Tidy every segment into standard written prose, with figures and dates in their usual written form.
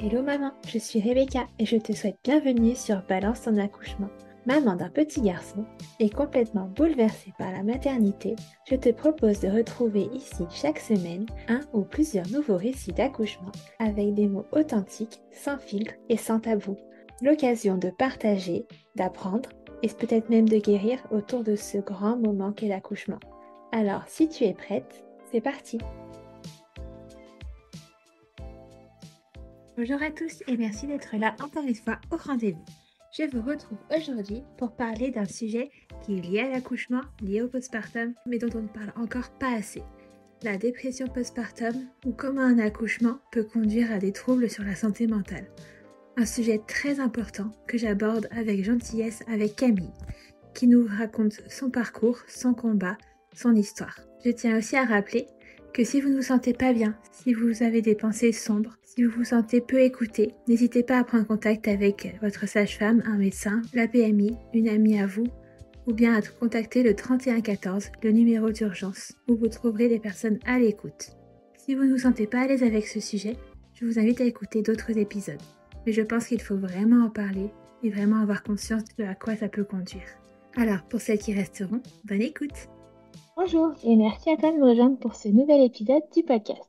Hello maman, je suis Rebecca et je te souhaite bienvenue sur Balance ton accouchement. Maman d'un petit garçon et complètement bouleversée par la maternité, je te propose de retrouver ici chaque semaine un ou plusieurs nouveaux récits d'accouchement avec des mots authentiques, sans filtre et sans tabou. L'occasion de partager, d'apprendre et peut-être même de guérir autour de ce grand moment qu'est l'accouchement. Alors si tu es prête, c'est parti! Bonjour à tous et merci d'être là encore une fois au rendez-vous. Je vous retrouve aujourd'hui pour parler d'un sujet qui est lié à l'accouchement, lié au postpartum, mais dont on ne parle encore pas assez. La dépression postpartum ou comment un accouchement peut conduire à des troubles sur la santé mentale. Un sujet très important que j'aborde avec gentillesse avec Camille, qui nous raconte son parcours, son combat, son histoire. Je tiens aussi à rappeler que si vous ne vous sentez pas bien, si vous avez des pensées sombres, si vous vous sentez peu écouté, n'hésitez pas à prendre contact avec votre sage-femme, un médecin, la PMI, une amie à vous, ou bien à contacter le 3114, le numéro d'urgence, où vous trouverez des personnes à l'écoute. Si vous ne vous sentez pas à l'aise avec ce sujet, je vous invite à écouter d'autres épisodes. Mais je pense qu'il faut vraiment en parler et vraiment avoir conscience de à quoi ça peut conduire. Alors, pour celles qui resteront, bonne écoute! Bonjour et merci à toi de me rejoindre pour ce nouvel épisode du podcast.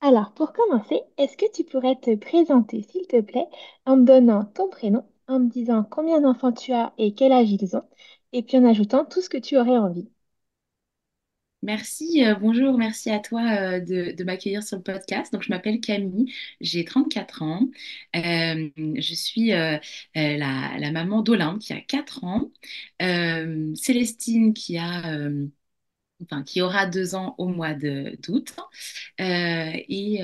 Alors, pour commencer, est-ce que tu pourrais te présenter, s'il te plaît, en me donnant ton prénom, en me disant combien d'enfants tu as et quel âge ils ont, et puis en ajoutant tout ce que tu aurais envie. Merci, bonjour, merci à toi de m'accueillir sur le podcast. Donc, je m'appelle Camille, j'ai 34 ans. Je suis la maman d'Olympe qui a 4 ans, Célestine qui aura 2 ans au mois d'août. Et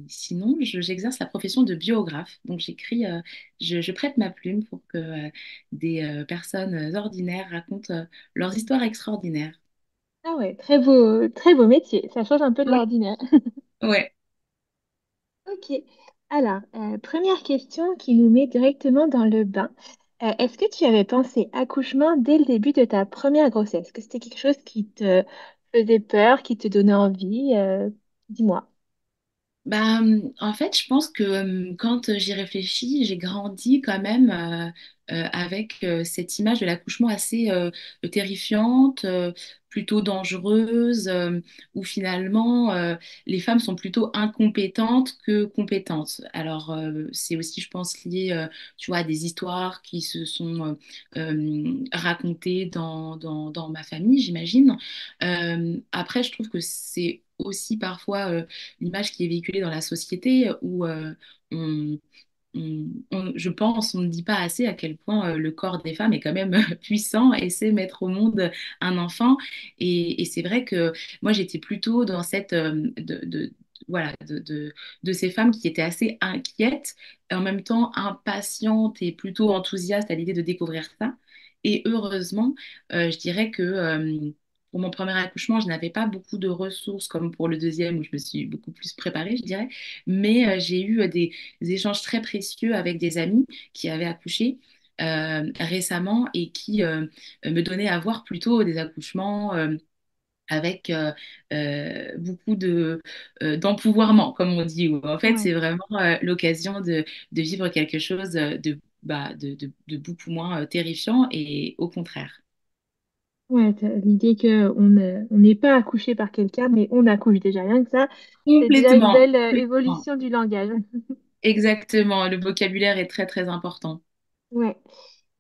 sinon, j'exerce la profession de biographe. Donc, je prête ma plume pour que des personnes ordinaires racontent leurs histoires extraordinaires. Ah ouais, très beau métier, ça change un peu de Ouais. l'ordinaire. Ouais. Ok, alors, première question qui nous met directement dans le bain. Est-ce que tu avais pensé accouchement dès le début de ta première grossesse? Est-ce que c'était quelque chose qui te faisait peur, qui te donnait envie? Dis-moi. Bah, en fait, je pense que quand j'y réfléchis, j'ai grandi quand même avec cette image de l'accouchement assez terrifiante, plutôt dangereuse, où finalement les femmes sont plutôt incompétentes que compétentes. Alors, c'est aussi, je pense, lié, tu vois, à des histoires qui se sont racontées dans ma famille, j'imagine. Après, je trouve que c'est aussi parfois l'image qui est véhiculée dans la société où on, je pense, on ne dit pas assez à quel point le corps des femmes est quand même puissant et sait mettre au monde un enfant. Et c'est vrai que moi, j'étais plutôt dans cette... voilà, de ces femmes qui étaient assez inquiètes, et en même temps impatientes et plutôt enthousiastes à l'idée de découvrir ça. Et heureusement, je dirais que pour mon premier accouchement, je n'avais pas beaucoup de ressources comme pour le deuxième où je me suis beaucoup plus préparée, je dirais. Mais j'ai eu des échanges très précieux avec des amis qui avaient accouché récemment et qui me donnaient à voir plutôt des accouchements avec beaucoup d'empouvoirment, comme on dit. Où, en fait, Ouais. c'est vraiment l'occasion de vivre quelque chose de beaucoup moins terrifiant et au contraire. Ouais, l'idée on n'est pas accouché par quelqu'un, mais on accouche déjà. Rien que ça, c'est déjà une Complètement. belle Complètement. évolution du langage. Exactement. Le vocabulaire est très, très important. Ouais.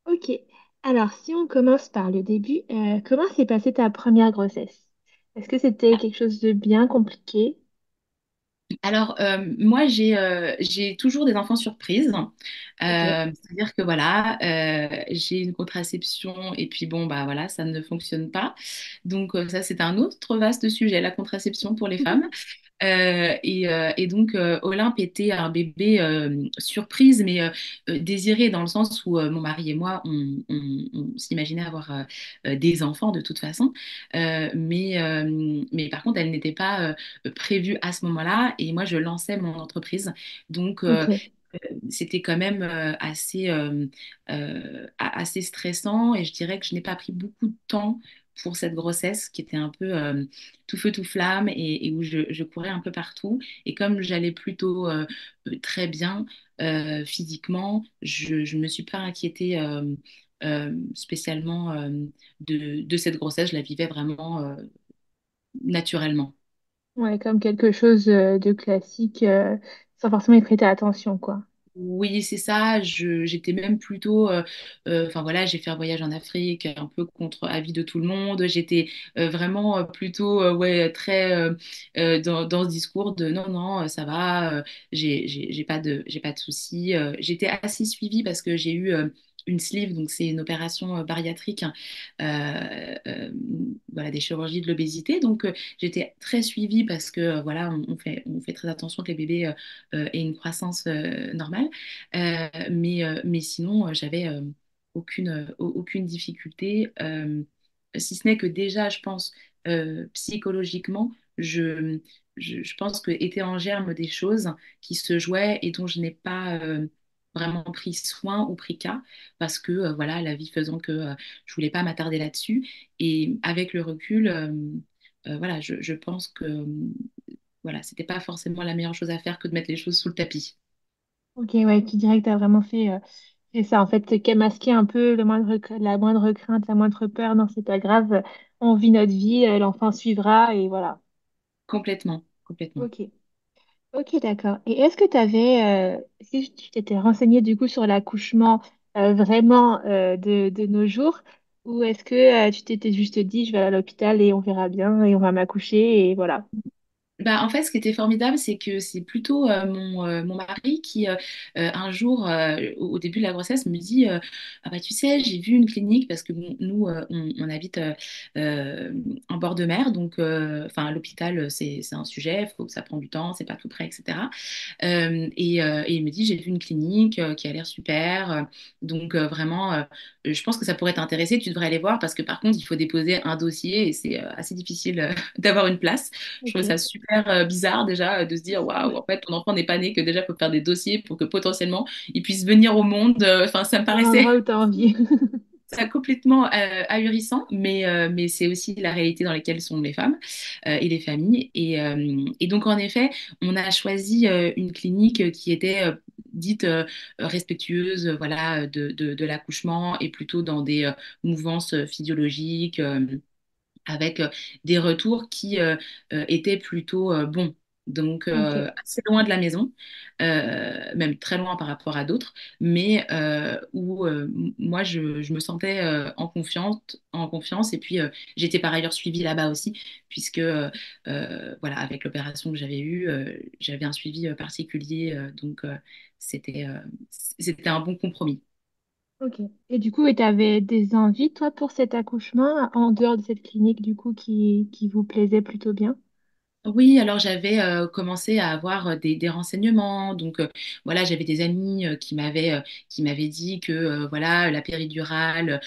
Ok. Alors, si on commence par le début, comment s'est passée ta première grossesse? Est-ce que c'était quelque chose de bien compliqué? Alors, moi, j'ai toujours des enfants surprises. Ok. C'est-à-dire que voilà, j'ai une contraception et puis bon, bah voilà, ça ne fonctionne pas. Donc, ça, c'est un autre vaste sujet, la contraception pour les femmes. Et donc, Olympe était un bébé surprise, mais désiré dans le sens où mon mari et moi, on s'imaginait avoir des enfants de toute façon. Mais par contre, elle n'était pas prévue à ce moment-là. Et moi, je lançais mon entreprise. Donc, Ok. c'était quand même assez stressant. Et je dirais que je n'ai pas pris beaucoup de temps pour cette grossesse qui était un peu tout feu, tout flamme et où je courais un peu partout. Et comme j'allais plutôt très bien physiquement, je ne me suis pas inquiétée spécialement de cette grossesse. Je la vivais vraiment naturellement. Ouais, comme quelque chose de classique, sans forcément y prêter attention, quoi. Oui, c'est ça. J'étais même plutôt, enfin voilà, j'ai fait un voyage en Afrique, un peu contre avis de tout le monde. J'étais vraiment plutôt, ouais, très dans ce discours de non, non, ça va, j'ai pas de soucis. J'étais assez suivie parce que j'ai eu une sleeve, donc c'est une opération bariatrique, hein, voilà, des chirurgies de l'obésité. Donc j'étais très suivie parce que voilà, on fait très attention que les bébés aient une croissance normale. Mais sinon, j'avais aucune difficulté, si ce n'est que déjà, je pense, psychologiquement, je pense que étaient en germe des choses qui se jouaient et dont je n'ai pas vraiment pris soin ou pris cas parce que, voilà, la vie faisant que je voulais pas m'attarder là-dessus. Et avec le recul, voilà, je pense que voilà, c'était pas forcément la meilleure chose à faire que de mettre les choses sous le tapis. Ok, ouais, tu dirais que tu as vraiment fait ça. En fait, c'est qu'à masquer un peu la moindre crainte, la moindre peur. Non, c'est pas grave. On vit notre vie, l'enfant suivra et voilà. Complètement, complètement. Ok. Ok, d'accord. Et est-ce que tu avais, est-ce que tu t'étais renseigné du coup sur l'accouchement vraiment de nos jours ou est-ce que tu t'étais juste dit je vais aller à l'hôpital et on verra bien et on va m'accoucher et voilà. Bah, en fait, ce qui était formidable, c'est que c'est plutôt mon mari qui, un jour, au début de la grossesse, me dit ah bah, tu sais, j'ai vu une clinique parce que bon, nous, on habite en bord de mer, donc enfin, l'hôpital, c'est un sujet, il faut que ça prend du temps, c'est pas tout près, etc. Et il me dit j'ai vu une clinique qui a l'air super, donc vraiment, je pense que ça pourrait t'intéresser, tu devrais aller voir parce que par contre, il faut déposer un dossier et c'est assez difficile d'avoir une place. Je trouve Ok. ça super bizarre déjà de se dire waouh, en fait, ton enfant n'est pas né, que déjà, il faut faire des dossiers pour que potentiellement il puisse venir au monde. Enfin, ça me Dans paraissait l'endroit où tu as envie. ça complètement ahurissant, mais c'est aussi la réalité dans laquelle sont les femmes et les familles. Et donc, en effet, on a choisi une clinique qui était dite respectueuse voilà, de l'accouchement et plutôt dans des mouvances physiologiques. Avec des retours qui étaient plutôt bons. Donc, Ok. assez loin de la maison, même très loin par rapport à d'autres, mais où moi, je me sentais en confiance. Et puis, j'étais par ailleurs suivie là-bas aussi, puisque, voilà, avec l'opération que j'avais eue, j'avais un suivi particulier. Donc, c'était c'était un bon compromis. Ok. Et du coup, tu avais des envies, toi, pour cet accouchement, en dehors de cette clinique, du coup, qui vous plaisait plutôt bien? Oui, alors j'avais commencé à avoir des renseignements. Donc voilà, j'avais des amis qui m'avaient dit que voilà, la péridurale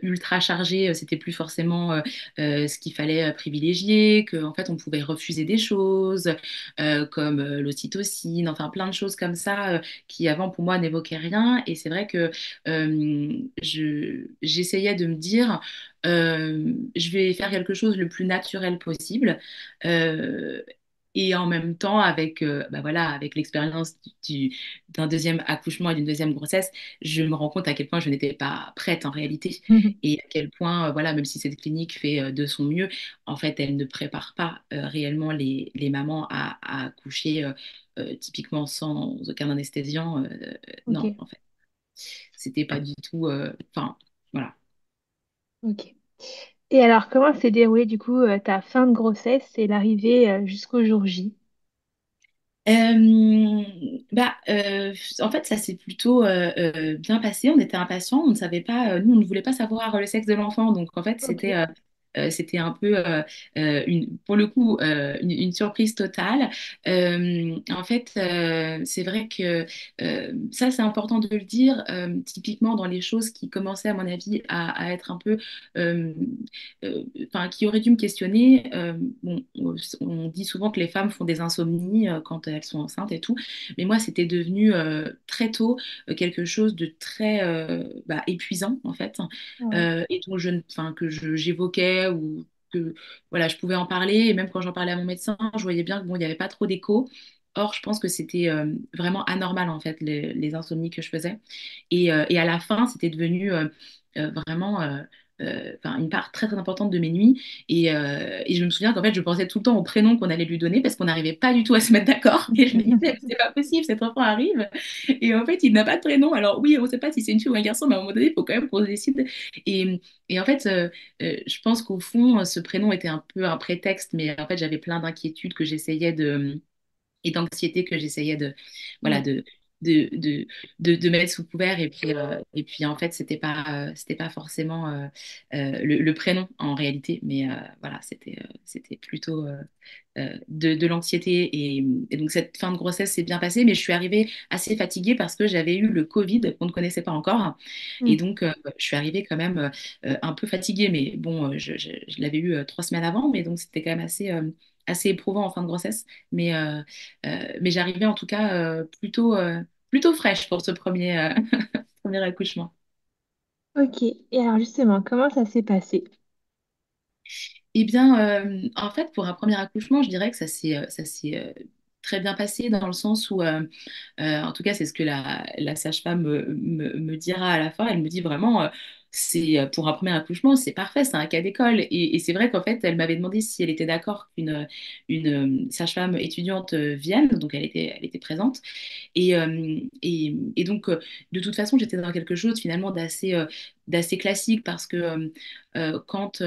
ultra chargée, c'était plus forcément ce qu'il fallait privilégier, qu'en fait on pouvait refuser des choses comme l'ocytocine, enfin plein de choses comme ça qui avant pour moi n'évoquaient rien. Et c'est vrai que j'essayais de me dire je vais faire quelque chose le plus naturel possible. Euh, et en même temps, avec, bah voilà, avec l'expérience d'un deuxième accouchement et d'une deuxième grossesse, je me rends compte à quel point je n'étais pas prête en réalité. Et à quel point, voilà, même si cette clinique fait de son mieux, en fait, elle ne prépare pas réellement les mamans à accoucher typiquement sans aucun anesthésiant. Non, Ok. en fait, c'était pas du tout. Enfin, voilà. Ok. Et alors, comment s'est déroulée, du coup, ta fin de grossesse et l'arrivée jusqu'au jour J? Euh, en fait, ça s'est plutôt bien passé. On était impatients, on ne savait pas, nous, on ne voulait pas savoir le sexe de l'enfant. Donc, en fait, Ok. c'était un peu, pour le coup, une surprise totale. En fait, c'est vrai que ça, c'est important de le dire. Typiquement, dans les choses qui commençaient, à mon avis, à être un peu, euh, enfin, qui auraient dû me questionner. Bon, on dit souvent que les femmes font des insomnies quand elles sont enceintes et tout, mais moi, c'était devenu très tôt quelque chose de très épuisant en fait, Ouais. et dont enfin, j'évoquais j'écoutais ou que voilà, je pouvais en parler. Et même quand j'en parlais à mon médecin, je voyais bien que bon, il n'y avait pas trop d'écho. Or, je pense que c'était vraiment anormal en fait les insomnies que je faisais. Et à la fin, c'était devenu vraiment enfin, une part très très importante de mes nuits. Et je me souviens qu'en fait, je pensais tout le temps au prénom qu'on allait lui donner parce qu'on n'arrivait pas du tout à se mettre d'accord. Et je me disais, c'est pas possible, cet enfant arrive. Et en fait, il n'a pas de prénom. Alors oui, on ne sait pas si c'est une fille ou un garçon, mais à un moment donné, il faut quand même qu'on décide. Et en fait, je pense qu'au fond, ce prénom était un peu un prétexte, mais en fait, j'avais plein d'inquiétudes que j'essayais de et d'anxiété que j'essayais de, voilà, Ouais. de, de, de mettre sous couvert. Et puis en fait, c'était pas forcément le prénom en réalité, mais voilà, c'était plutôt de l'anxiété. Et donc, cette fin de grossesse s'est bien passée, mais je suis arrivée assez fatiguée parce que j'avais eu le Covid qu'on ne connaissait pas encore. Et Mm. donc, je suis arrivée quand même un peu fatiguée, mais bon, je l'avais eu 3 semaines avant, mais donc c'était quand même assez éprouvant en fin de grossesse. Mais j'arrivais en tout cas plutôt fraîche pour ce premier accouchement. Ok, et alors justement, comment ça s'est passé? Eh bien, en fait, pour un premier accouchement, je dirais que ça s'est très bien passé dans le sens où, en tout cas, c'est ce que la sage-femme me dira à la fin. Elle me dit vraiment, pour un premier accouchement, c'est parfait, c'est un cas d'école. Et c'est vrai qu'en fait, elle m'avait demandé si elle était d'accord qu'une sage-femme étudiante vienne, donc elle était présente. Et donc, de toute façon, j'étais dans quelque chose finalement d'assez classique parce que quand,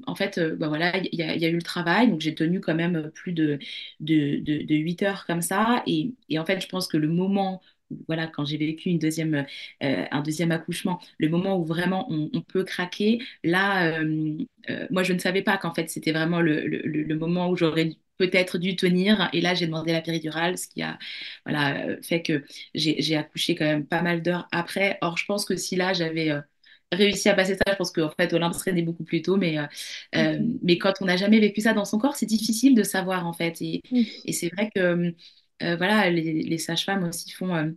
en fait, bah voilà, il y a eu le travail, donc j'ai tenu quand même plus de 8 heures comme ça. Et en fait, je pense que le moment, voilà, quand j'ai vécu un deuxième accouchement, le moment où vraiment on peut craquer, là, moi, je ne savais pas qu'en fait, c'était vraiment le moment où j'aurais peut-être dû tenir. Et là, j'ai demandé la péridurale, ce qui a voilà, fait que j'ai accouché quand même pas mal d'heures après. Or, je pense que si là, j'avais réussi à passer ça, je pense qu'en fait, Olympe serait née beaucoup plus tôt. Ok. Mais quand on n'a jamais vécu ça dans son corps, c'est difficile de savoir, en fait. Et Oui. c'est vrai que voilà, les sages-femmes aussi font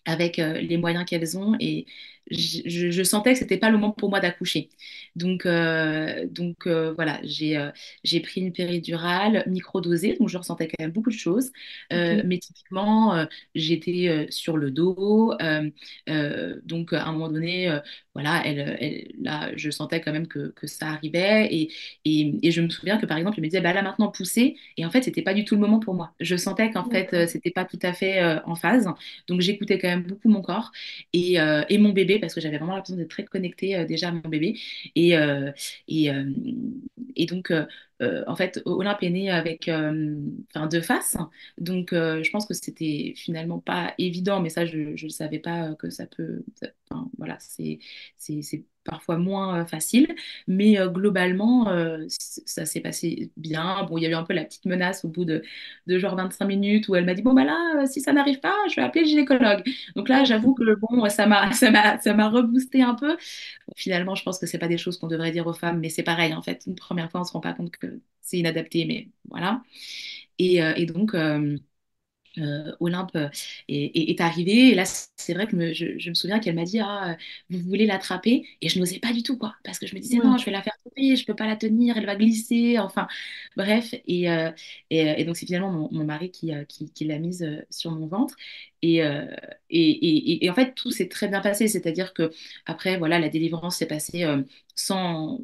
avec les moyens qu'elles ont. Et je sentais que c'était pas le moment pour moi d'accoucher. Donc voilà, j'ai pris une péridurale microdosée, donc je ressentais quand même beaucoup de choses. Ok. Mais typiquement, j'étais sur le dos. Donc à un moment donné, voilà, là, je sentais quand même que ça arrivait. Et je me souviens que par exemple, elle me disait, bah là maintenant, poussez. Et en fait, c'était pas du tout le moment pour moi. Je sentais qu'en fait, D'accord. c'était pas tout à fait en phase. Donc j'écoutais quand même beaucoup mon corps et mon bébé parce que j'avais vraiment l'impression d'être très connectée déjà à mon bébé. Et, euh, et, euh, et donc, en fait, Olympe est né avec enfin, deux faces. Donc je pense que c'était finalement pas évident, mais ça, je ne le savais pas que enfin, voilà, c'est parfois moins facile. Mais globalement, ça s'est passé bien. Bon, il y a eu un peu la petite menace au bout de genre 25 minutes où elle m'a dit, bon, bah là, si ça n'arrive pas, je vais appeler le gynécologue. Donc là, Ouais. j'avoue que bon, ça m'a reboosté un peu. Bon, finalement, je pense que c'est pas des choses qu'on devrait dire aux femmes, mais c'est pareil, en fait. Une première fois, on se rend pas compte que c'est inadapté, mais voilà. Et donc, Olympe est arrivée. Et là, c'est vrai que je me souviens qu'elle m'a dit, ah, vous voulez l'attraper? Et je n'osais pas du tout, quoi. Parce que je me disais, non, Ouais. je vais la faire tomber, je peux pas la tenir, elle va glisser. Enfin, bref. Et donc, c'est finalement mon mari qui l'a mise sur mon ventre. Et en fait, tout s'est très bien passé. C'est-à-dire que après, voilà, la délivrance s'est passée sans,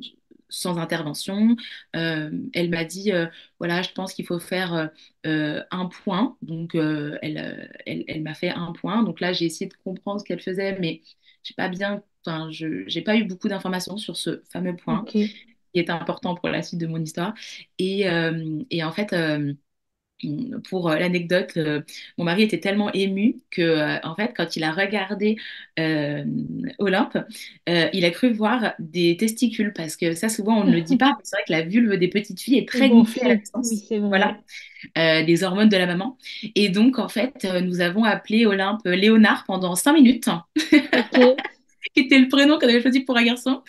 sans intervention. Elle m'a dit, voilà, je pense qu'il faut faire un point. Donc, elle m'a fait un point. Donc là, j'ai essayé de comprendre ce qu'elle faisait, mais j'ai pas bien, enfin, j'ai pas eu beaucoup d'informations sur ce fameux point Ok. qui est important pour la suite de mon histoire. Et en fait, pour l'anecdote, mon mari était tellement ému que, en fait, quand il a regardé euh, Olympe, il a cru voir des testicules parce que ça, souvent, on ne le dit pas, mais c'est vrai que la vulve des petites filles est C'est très gonflée à la gonflé. Oui, naissance. c'est Voilà, vrai. les hormones de la maman. Et donc, en fait, nous avons appelé Olympe Léonard pendant 5 minutes. Ok. qui était le prénom qu'on avait choisi pour un garçon.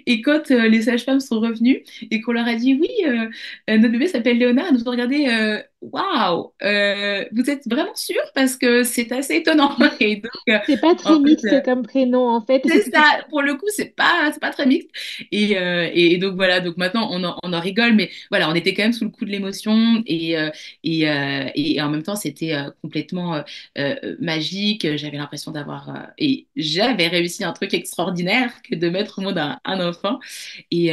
Et quand les sages-femmes sont revenues et qu'on leur a dit oui, notre bébé s'appelle Léonard, elles nous ont regardé, waouh, vous êtes vraiment sûrs parce que c'est assez étonnant. Et donc, C'est pas en très fait, mixte comme prénom, en fait. c'est ça, pour le coup, c'est pas très mixte. Et donc voilà, donc maintenant on en rigole, mais voilà, on était quand même sous le coup de l'émotion et en même temps c'était complètement magique. J'avais l'impression et j'avais réussi un truc extraordinaire que de mettre au monde un enfant. Et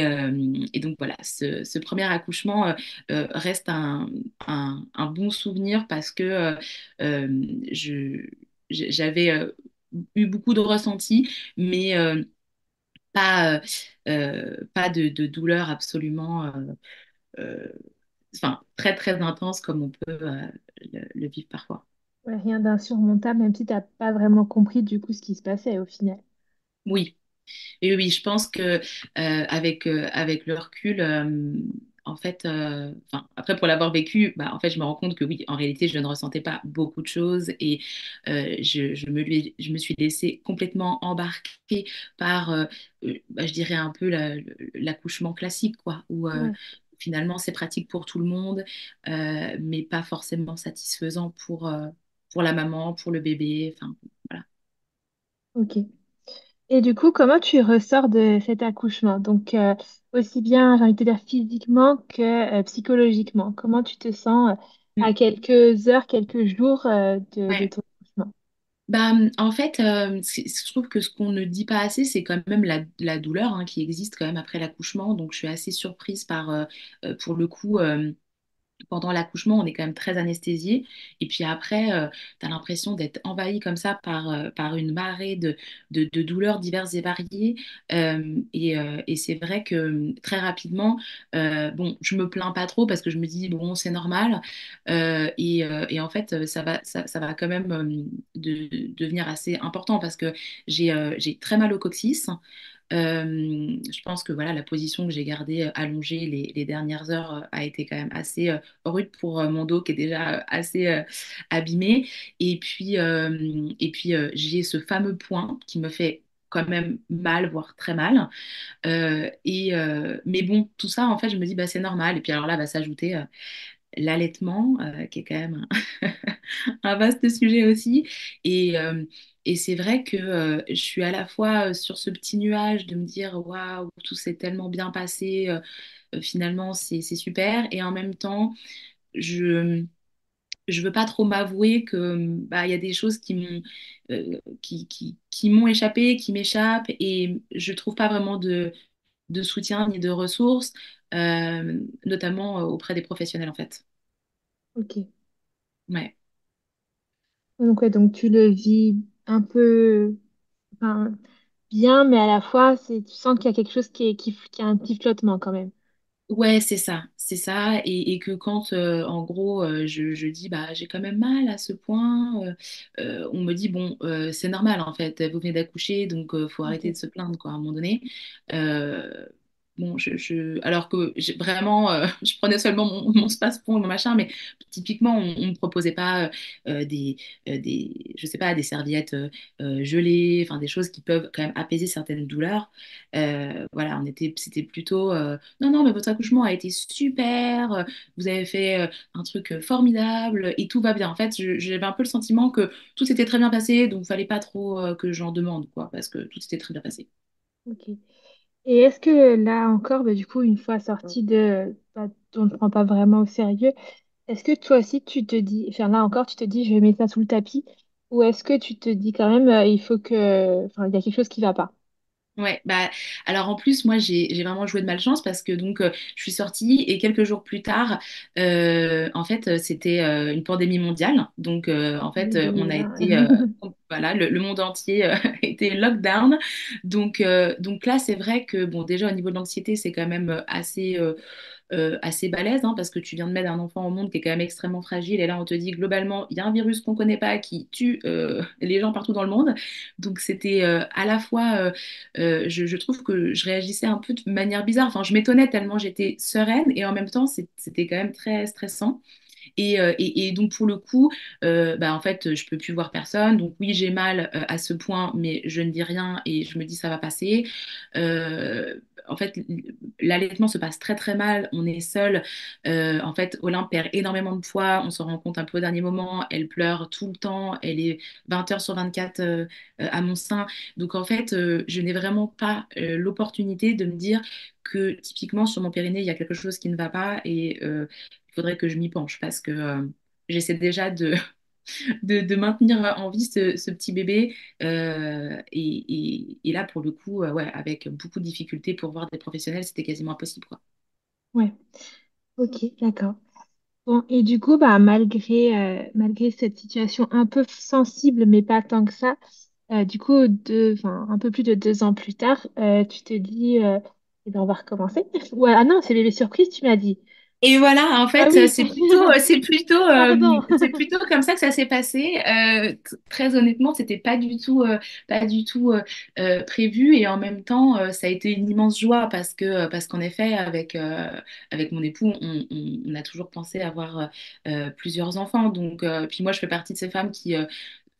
donc voilà, ce premier accouchement reste un bon souvenir parce que euh, je, j'avais eu beaucoup de ressentis mais pas de douleur absolument euh, enfin, très très intense comme on peut le vivre parfois. Ouais, rien d'insurmontable, même si t'as pas vraiment compris du coup ce qui se passait au final. Oui, et oui, je pense que avec le recul, en fait, enfin, après pour l'avoir vécu, bah, en fait, je me rends compte que oui, en réalité, je ne ressentais pas beaucoup de choses et je me suis laissée complètement embarquer par, bah, je dirais un peu l'accouchement classique, quoi, où Ouais, finalement c'est pratique pour tout le monde, mais pas forcément satisfaisant pour la maman, pour le bébé, enfin voilà. ok. Et du coup, comment tu ressors de cet accouchement? Donc, aussi bien, j'ai envie de te dire, physiquement que psychologiquement. Comment tu te sens à quelques heures, quelques jours de Ouais. ton accouchement? Bah, en fait, je trouve que ce qu'on ne dit pas assez, c'est quand même la douleur hein, qui existe quand même après l'accouchement. Donc, je suis assez surprise pour le coup, pendant l'accouchement, on est quand même très anesthésié. Et puis après, tu as l'impression d'être envahi comme ça par une marée de douleurs diverses et variées. Et c'est vrai que très rapidement, bon, je me plains pas trop parce que je me dis, bon, c'est normal. Et en fait, ça va quand même devenir assez important parce que j'ai très mal au coccyx. Je pense que voilà, la position que j'ai gardée allongée les dernières heures a été quand même assez rude pour mon dos qui est déjà assez abîmé. Et puis j'ai ce fameux point qui me fait quand même mal, voire très mal. Mais bon, tout ça, en fait, je me dis, bah, c'est normal. Et puis alors là, va s'ajouter l'allaitement, qui est quand même un vaste sujet aussi. Et c'est vrai que je suis à la fois sur ce petit nuage de me dire, waouh, tout s'est tellement bien passé, finalement, c'est super. Et en même temps, je je veux pas trop m'avouer que bah, il y a des choses qui m'ont échappé, qui m'échappent, et je trouve pas vraiment de soutien ni de ressources, notamment auprès des professionnels en fait. Ok. Ouais. Donc, ouais, donc tu le vis un peu enfin, bien, mais à la fois, tu sens qu'il y a quelque chose qui a un petit flottement quand même. Ouais, c'est ça, et que quand en gros je dis bah j'ai quand même mal à ce point, on me dit bon c'est normal en fait, vous venez d'accoucher donc faut arrêter Ok. de se plaindre quoi à un moment donné. Euh, bon alors que vraiment je prenais seulement mon space-pont, mon machin, mais typiquement on me proposait pas je sais pas des serviettes gelées, enfin des choses qui peuvent quand même apaiser certaines douleurs. Voilà, c'était plutôt non, non, mais votre accouchement a été super, vous avez fait un truc formidable et tout va bien. En fait, j'avais un peu le sentiment que tout s'était très bien passé, donc il fallait pas trop que j'en demande, quoi, parce que tout s'était très bien passé. Ok. Et est-ce que là encore, bah, du coup, une fois sorti bah, on ne prend pas vraiment au sérieux, est-ce que toi aussi tu te dis, enfin là encore, tu te dis je vais mettre ça sous le tapis, ou est-ce que tu te dis quand même il faut que, enfin il y a quelque chose qui va pas? Ouais, bah alors en plus moi j'ai vraiment joué de malchance parce que donc je suis sortie et quelques jours plus tard en fait c'était une pandémie mondiale, donc en fait on a Alhamdoulilah. été voilà le monde entier était lockdown, donc là c'est vrai que bon déjà au niveau de l'anxiété c'est quand même assez balèze, hein, parce que tu viens de mettre un enfant au monde qui est quand même extrêmement fragile. Et là, on te dit globalement, il y a un virus qu'on ne connaît pas qui tue les gens partout dans le monde. Donc, c'était à la fois, je trouve que je réagissais un peu de manière bizarre. Enfin, je m'étonnais tellement j'étais sereine et en même temps, c'était quand même très stressant. Et donc pour le coup, bah, en fait, je peux plus voir personne. Donc oui, j'ai mal à ce point, mais je ne dis rien et je me dis ça va passer. En fait, l'allaitement se passe très très mal. On est seul. En fait, Olympe perd énormément de poids. On se rend compte un peu au dernier moment. Elle pleure tout le temps. Elle est 20 heures sur 24 à mon sein. Donc en fait, je n'ai vraiment pas l'opportunité de me dire que typiquement sur mon périnée, il y a quelque chose qui ne va pas et il faudrait que je m'y penche parce que j'essaie déjà de maintenir en vie ce petit bébé et là, pour le coup, ouais, avec beaucoup de difficultés pour voir des professionnels, c'était quasiment impossible, quoi. Ouais, ok, d'accord. Bon, et du coup, bah, malgré cette situation un peu sensible, mais pas tant que ça, du coup, enfin, un peu plus de 2 ans plus tard, tu te dis, eh ben, on va recommencer. Ouais, ah non, c'est bébé surprise, tu m'as dit. Et voilà, en Ah fait, oui, pardon. c'est plutôt comme ça que ça s'est passé. Très honnêtement, c'était pas du tout prévu, et en même temps, ça a été une immense joie parce qu'en effet, avec mon époux, on a toujours pensé avoir plusieurs enfants. Donc, puis moi, je fais partie de ces femmes qui,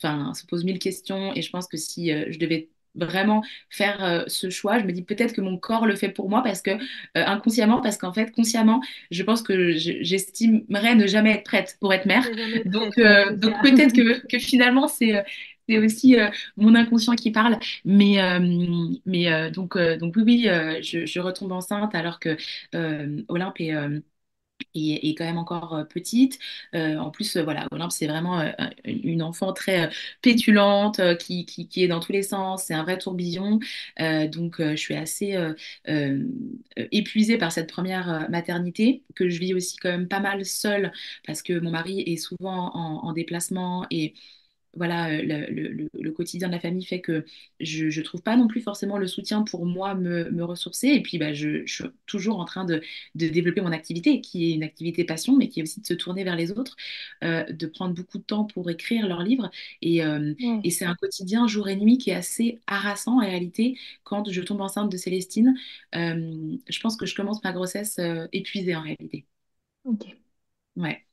enfin, se posent mille questions, et je pense que si je devais vraiment faire ce choix, je me dis peut-être que mon corps le fait pour moi parce que inconsciemment, parce qu'en fait, consciemment je pense que j'estimerais ne jamais être prête pour être mère. Ne jamais Donc, prête, ouais, c'est donc ça. peut-être que finalement, c'est aussi mon inconscient qui parle. Donc oui, oui, je retombe enceinte alors que Olympe est quand même encore petite. En plus, voilà, Olympe, c'est vraiment une enfant très pétulante, qui est dans tous les sens. C'est un vrai tourbillon. Je suis assez euh, épuisée par cette première maternité, que je vis aussi quand même pas mal seule, parce que mon mari est souvent en déplacement et voilà, le quotidien de la famille fait que je ne trouve pas non plus forcément le soutien pour moi me ressourcer. Et puis, bah, je suis toujours en train de développer mon activité, qui est une activité passion, mais qui est aussi de se tourner vers les autres, de prendre beaucoup de temps pour écrire leurs livres. Ouais, Et c'est un quotidien jour et nuit qui est assez harassant en réalité. Quand je tombe enceinte de Célestine, je pense que je commence ma grossesse épuisée en réalité. ok. Ouais.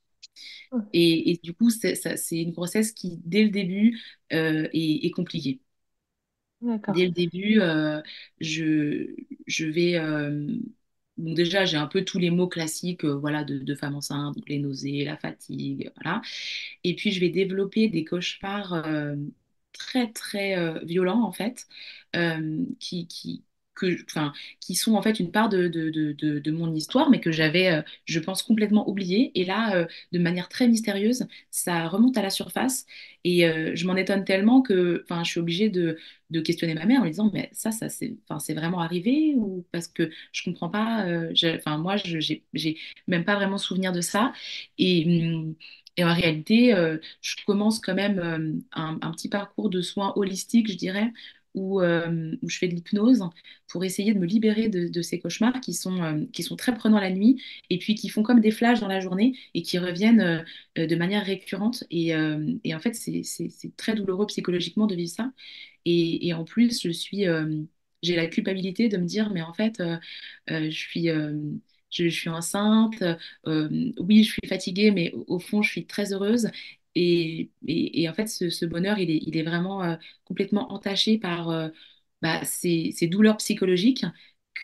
Ok, Et du coup, c'est une grossesse qui, dès le début, est compliquée. d'accord. Dès le début, je, je vais... bon, déjà, j'ai un peu tous les mots classiques voilà, de femme enceinte, donc les nausées, la fatigue, voilà. Et puis, je vais développer des cauchemars très, très violents, en fait, enfin, qui sont en fait une part de mon histoire, mais que j'avais, je pense, complètement oublié. Et là, de manière très mystérieuse, ça remonte à la surface. Et je m'en étonne tellement que enfin, je suis obligée de questionner ma mère en lui disant, mais ça c'est enfin, c'est vraiment arrivé ou parce que je comprends pas. Enfin, moi, j'ai même pas vraiment souvenir de ça. Et en réalité, je commence quand même un petit parcours de soins holistiques, je dirais, où je fais de l'hypnose pour essayer de me libérer de ces cauchemars qui sont très prenants la nuit et puis qui font comme des flashs dans la journée et qui reviennent de manière récurrente. Et en fait, c'est très douloureux psychologiquement de vivre ça. Et en plus, j'ai la culpabilité de me dire, mais en fait, je suis, je suis enceinte, oui, je suis fatiguée, mais au fond, je suis très heureuse. Et en fait, ce bonheur, il est vraiment complètement entaché par bah, ces douleurs psychologiques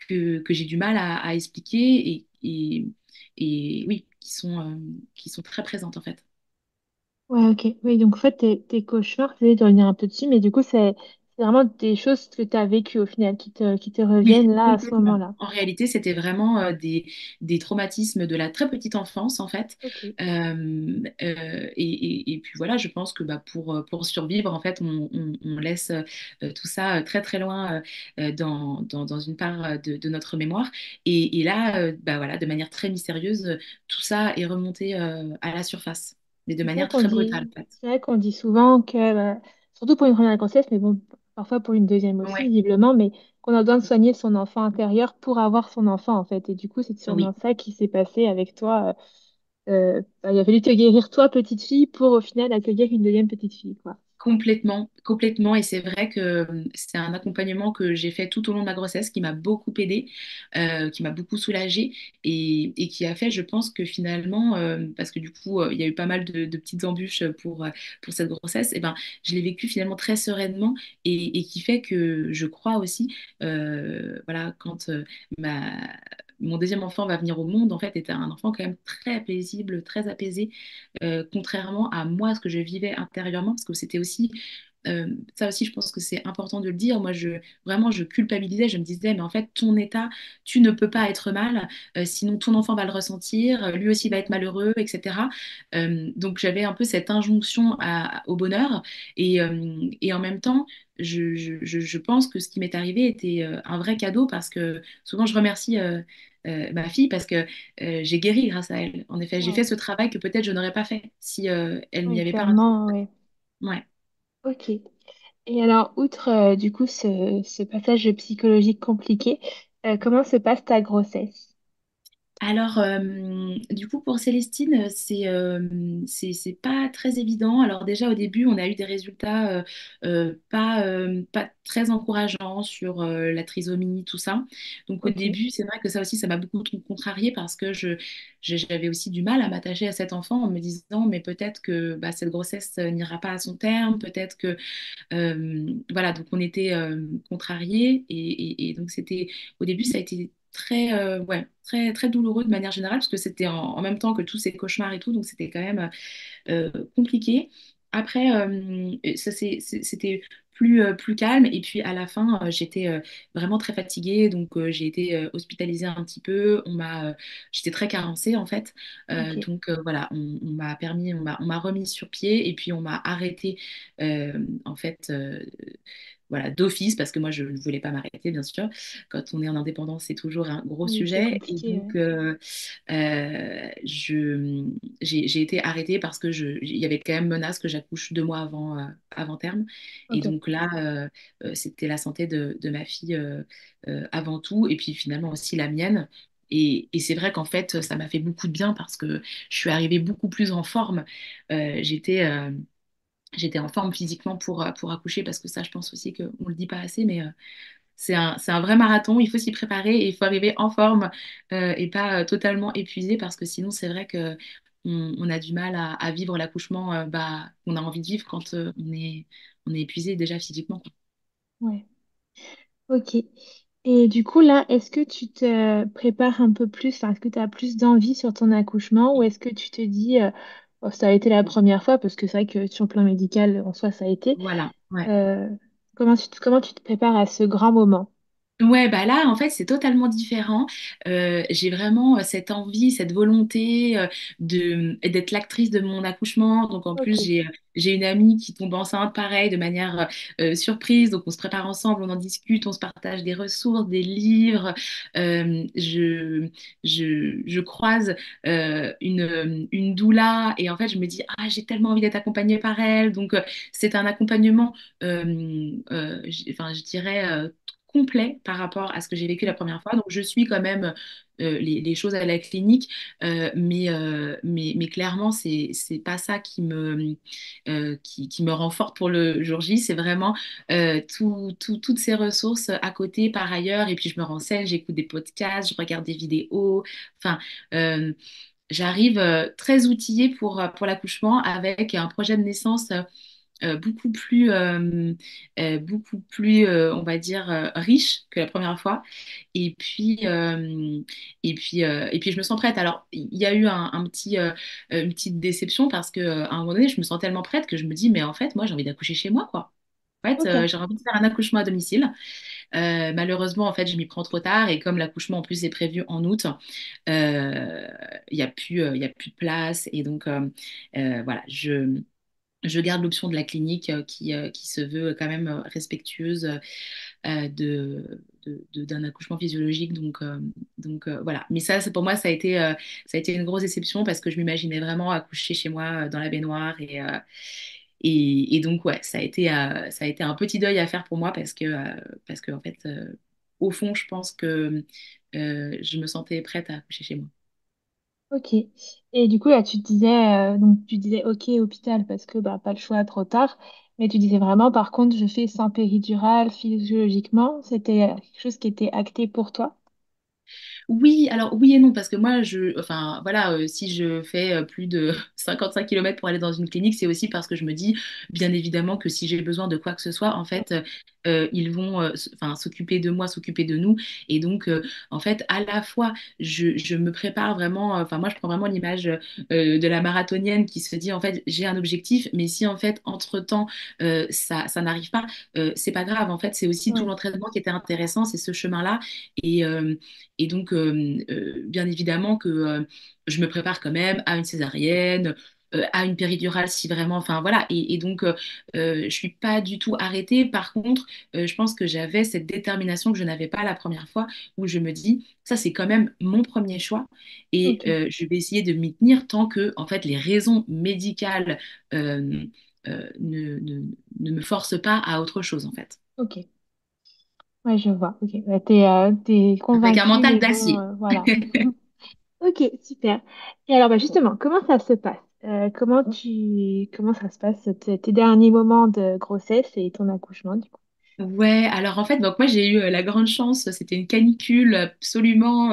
que j'ai du mal à expliquer et oui, qui sont très présentes en fait. Ouais, ok. Oui, donc en fait, tes cauchemars, tu de revenir un peu dessus, mais du coup, c'est vraiment des choses que tu as vécues au final qui te Oui, reviennent là, à ce complètement. moment-là. En réalité, c'était vraiment des traumatismes de la très petite enfance, en fait. Ok. Et puis voilà, je pense que bah, pour survivre, en fait, on laisse tout ça très très loin dans une part de notre mémoire. Et là, bah, voilà, de manière très mystérieuse, tout ça est remonté à la surface, mais de manière très brutale, en fait. C'est vrai qu'on dit souvent que, surtout pour une première grossesse, mais bon, parfois pour une deuxième aussi, Ouais, visiblement, mais qu'on a besoin de soigner son enfant intérieur pour avoir son enfant, en fait. Et du coup, c'est sûrement oui. ça qui s'est passé avec toi. Il a fallu te guérir toi, petite fille, pour au final accueillir une deuxième petite fille, quoi. Complètement, complètement. Et c'est vrai que c'est un accompagnement que j'ai fait tout au long de ma grossesse qui m'a beaucoup aidée, qui m'a beaucoup soulagée et qui a fait, je pense que finalement, parce que du coup, il y a eu pas mal de petites embûches pour cette grossesse, et ben, je l'ai vécu finalement très sereinement et qui fait que je crois aussi, voilà, quand ma... mon deuxième enfant va venir au monde, en fait, était un enfant quand même très paisible, très apaisé contrairement à moi, ce que je vivais intérieurement, parce que c'était aussi, ça aussi, je pense que c'est important de le dire. Moi, vraiment, je culpabilisais, je me disais, mais en fait, ton état, tu ne peux pas être mal, sinon ton enfant va le ressentir, lui aussi va être malheureux, etc. Donc, j'avais un peu cette injonction au bonheur, et en même temps, je pense que ce qui m'est arrivé était un vrai cadeau parce que souvent je remercie ma fille parce que j'ai guéri grâce à elle. En effet, j'ai fait Ouais. ce travail que peut-être je n'aurais pas fait si elle n'y Oui, avait pas inclus. clairement, oui. Ouais. Ok. Et alors, outre du coup ce passage psychologique compliqué, comment se passe ta grossesse? Alors, du coup, pour Célestine, c'est pas très évident. Alors déjà, au début, on a eu des résultats pas très encourageants sur la trisomie, tout ça. Donc au Ok, début, c'est vrai que ça aussi, ça m'a beaucoup contrariée parce que j'avais aussi du mal à m'attacher à cet enfant en me disant, mais peut-être que bah, cette grossesse n'ira pas à son terme, peut-être que voilà, donc on était contrariés et donc c'était au début ça a été très ouais, très douloureux de manière générale parce que c'était en même temps que tous ces cauchemars et tout, donc c'était quand même compliqué. Après, c'était plus calme. Et puis à la fin, j'étais vraiment très fatiguée. Donc j'ai été hospitalisée un petit peu. J'étais très carencée en fait. ok, Donc voilà, on m'a remis sur pied et puis on m'a arrêté en fait. Voilà, d'office, parce que moi, je ne voulais pas m'arrêter, bien sûr. Quand on est en indépendance, c'est toujours un gros oui, c'est sujet. Et compliqué, donc, ouais. j'ai été arrêtée parce que il y avait quand même menace que j'accouche 2 mois avant terme. Et Ok, donc là, c'était la santé de ma fille avant tout, et puis finalement aussi la mienne. Et c'est vrai qu'en fait, ça m'a fait beaucoup de bien parce que je suis arrivée beaucoup plus en forme. J'étais en forme physiquement pour accoucher parce que ça, je pense aussi qu'on ne le dit pas assez, mais c'est un vrai marathon, il faut s'y préparer et il faut arriver en forme et pas totalement épuisé parce que sinon c'est vrai que on a du mal à vivre l'accouchement bah, qu'on a envie de vivre quand on est épuisé déjà physiquement, quoi. ouais. Ok. Et du coup, là, est-ce que tu te prépares un peu plus, enfin, est-ce que tu as plus d'envie sur ton accouchement ou est-ce que tu te dis, oh, ça a été la première fois, parce que c'est vrai que sur le plan médical, en soi, ça a été. Voilà, ouais. Euh, comment tu te prépares à ce grand moment? Ouais, bah là, en fait, c'est totalement différent. J'ai vraiment cette envie, cette volonté d'être l'actrice de mon accouchement. Donc, en plus, Ok, j'ai une amie qui tombe enceinte, pareil, de manière surprise. Donc, on se prépare ensemble, on en discute, on se partage des ressources, des livres. Je croise une doula et en fait, je me dis, ah, j'ai tellement envie d'être accompagnée par elle. Donc, c'est un accompagnement, enfin, je dirais complet par rapport à ce que j'ai vécu la première fois. Donc, je suis quand même les choses à la clinique, mais clairement, c'est pas ça qui me rend forte pour le jour J. C'est vraiment toutes ces ressources à côté par ailleurs. Et puis, je me renseigne, j'écoute des podcasts, je regarde des vidéos. Enfin, euh, j'arrive très outillée pour l'accouchement avec un projet de naissance beaucoup plus, on va dire, riche que la première fois. Et puis, je me sens prête. Alors, il y a eu une petite déception parce que, à un moment donné, je me sens tellement prête que je me dis, mais en fait, moi, j'ai envie d'accoucher chez moi, quoi. En fait, ok, j'ai envie de faire un accouchement à domicile. Malheureusement, en fait, je m'y prends trop tard et comme l'accouchement en plus est prévu en août, euh, il y a plus de place et donc voilà, je garde l'option de la clinique qui se veut quand même respectueuse d'un accouchement physiologique. Donc, voilà. Mais ça, pour moi, ça a été une grosse déception parce que je m'imaginais vraiment accoucher chez moi dans la baignoire. Et donc, ouais, ça a été un petit deuil à faire pour moi parce que en fait, au fond, je pense que je me sentais prête à accoucher chez moi. ok. Et du coup, là, tu te disais, donc tu disais ok, hôpital, parce que bah, pas le choix, trop tard. Mais tu disais vraiment, par contre, je fais sans péridurale physiologiquement. C'était quelque chose qui était acté pour toi? Oui, alors oui et non, parce que moi, enfin voilà, si je fais plus de 55 kilomètres pour aller dans une clinique, c'est aussi parce que je me dis, bien évidemment, que si j'ai besoin de quoi que ce soit, en fait, ils vont enfin, s'occuper de moi, s'occuper de nous. Et donc, en fait, à la fois, je me prépare vraiment, enfin, moi, je prends vraiment l'image de la marathonienne qui se dit, en fait, j'ai un objectif, mais si, en fait, entre-temps, ça n'arrive pas, c'est pas grave. En fait, c'est aussi tout Oui, l'entraînement qui était intéressant, c'est ce chemin-là. Et, et donc, bien évidemment que je me prépare quand même à une césarienne, à une péridurale si vraiment, enfin voilà. Et donc, je suis pas du tout arrêtée. Par contre, je pense que j'avais cette détermination que je n'avais pas la première fois, où je me dis, ça c'est quand même mon premier choix, et ok, je vais essayer de m'y tenir tant que, en fait, les raisons médicales euh, ne me forcent pas à autre chose, en fait. ok. Ouais, je vois. Ok, ouais, t'es Avec un convaincue, mental mais bon, d'acier. voilà. Ok, super. Et alors, bah, justement, comment ça se passe? Comment ça se passe, tes derniers moments de grossesse et ton accouchement, du coup? Ouais, alors en fait, donc moi j'ai eu la grande chance, c'était une canicule absolument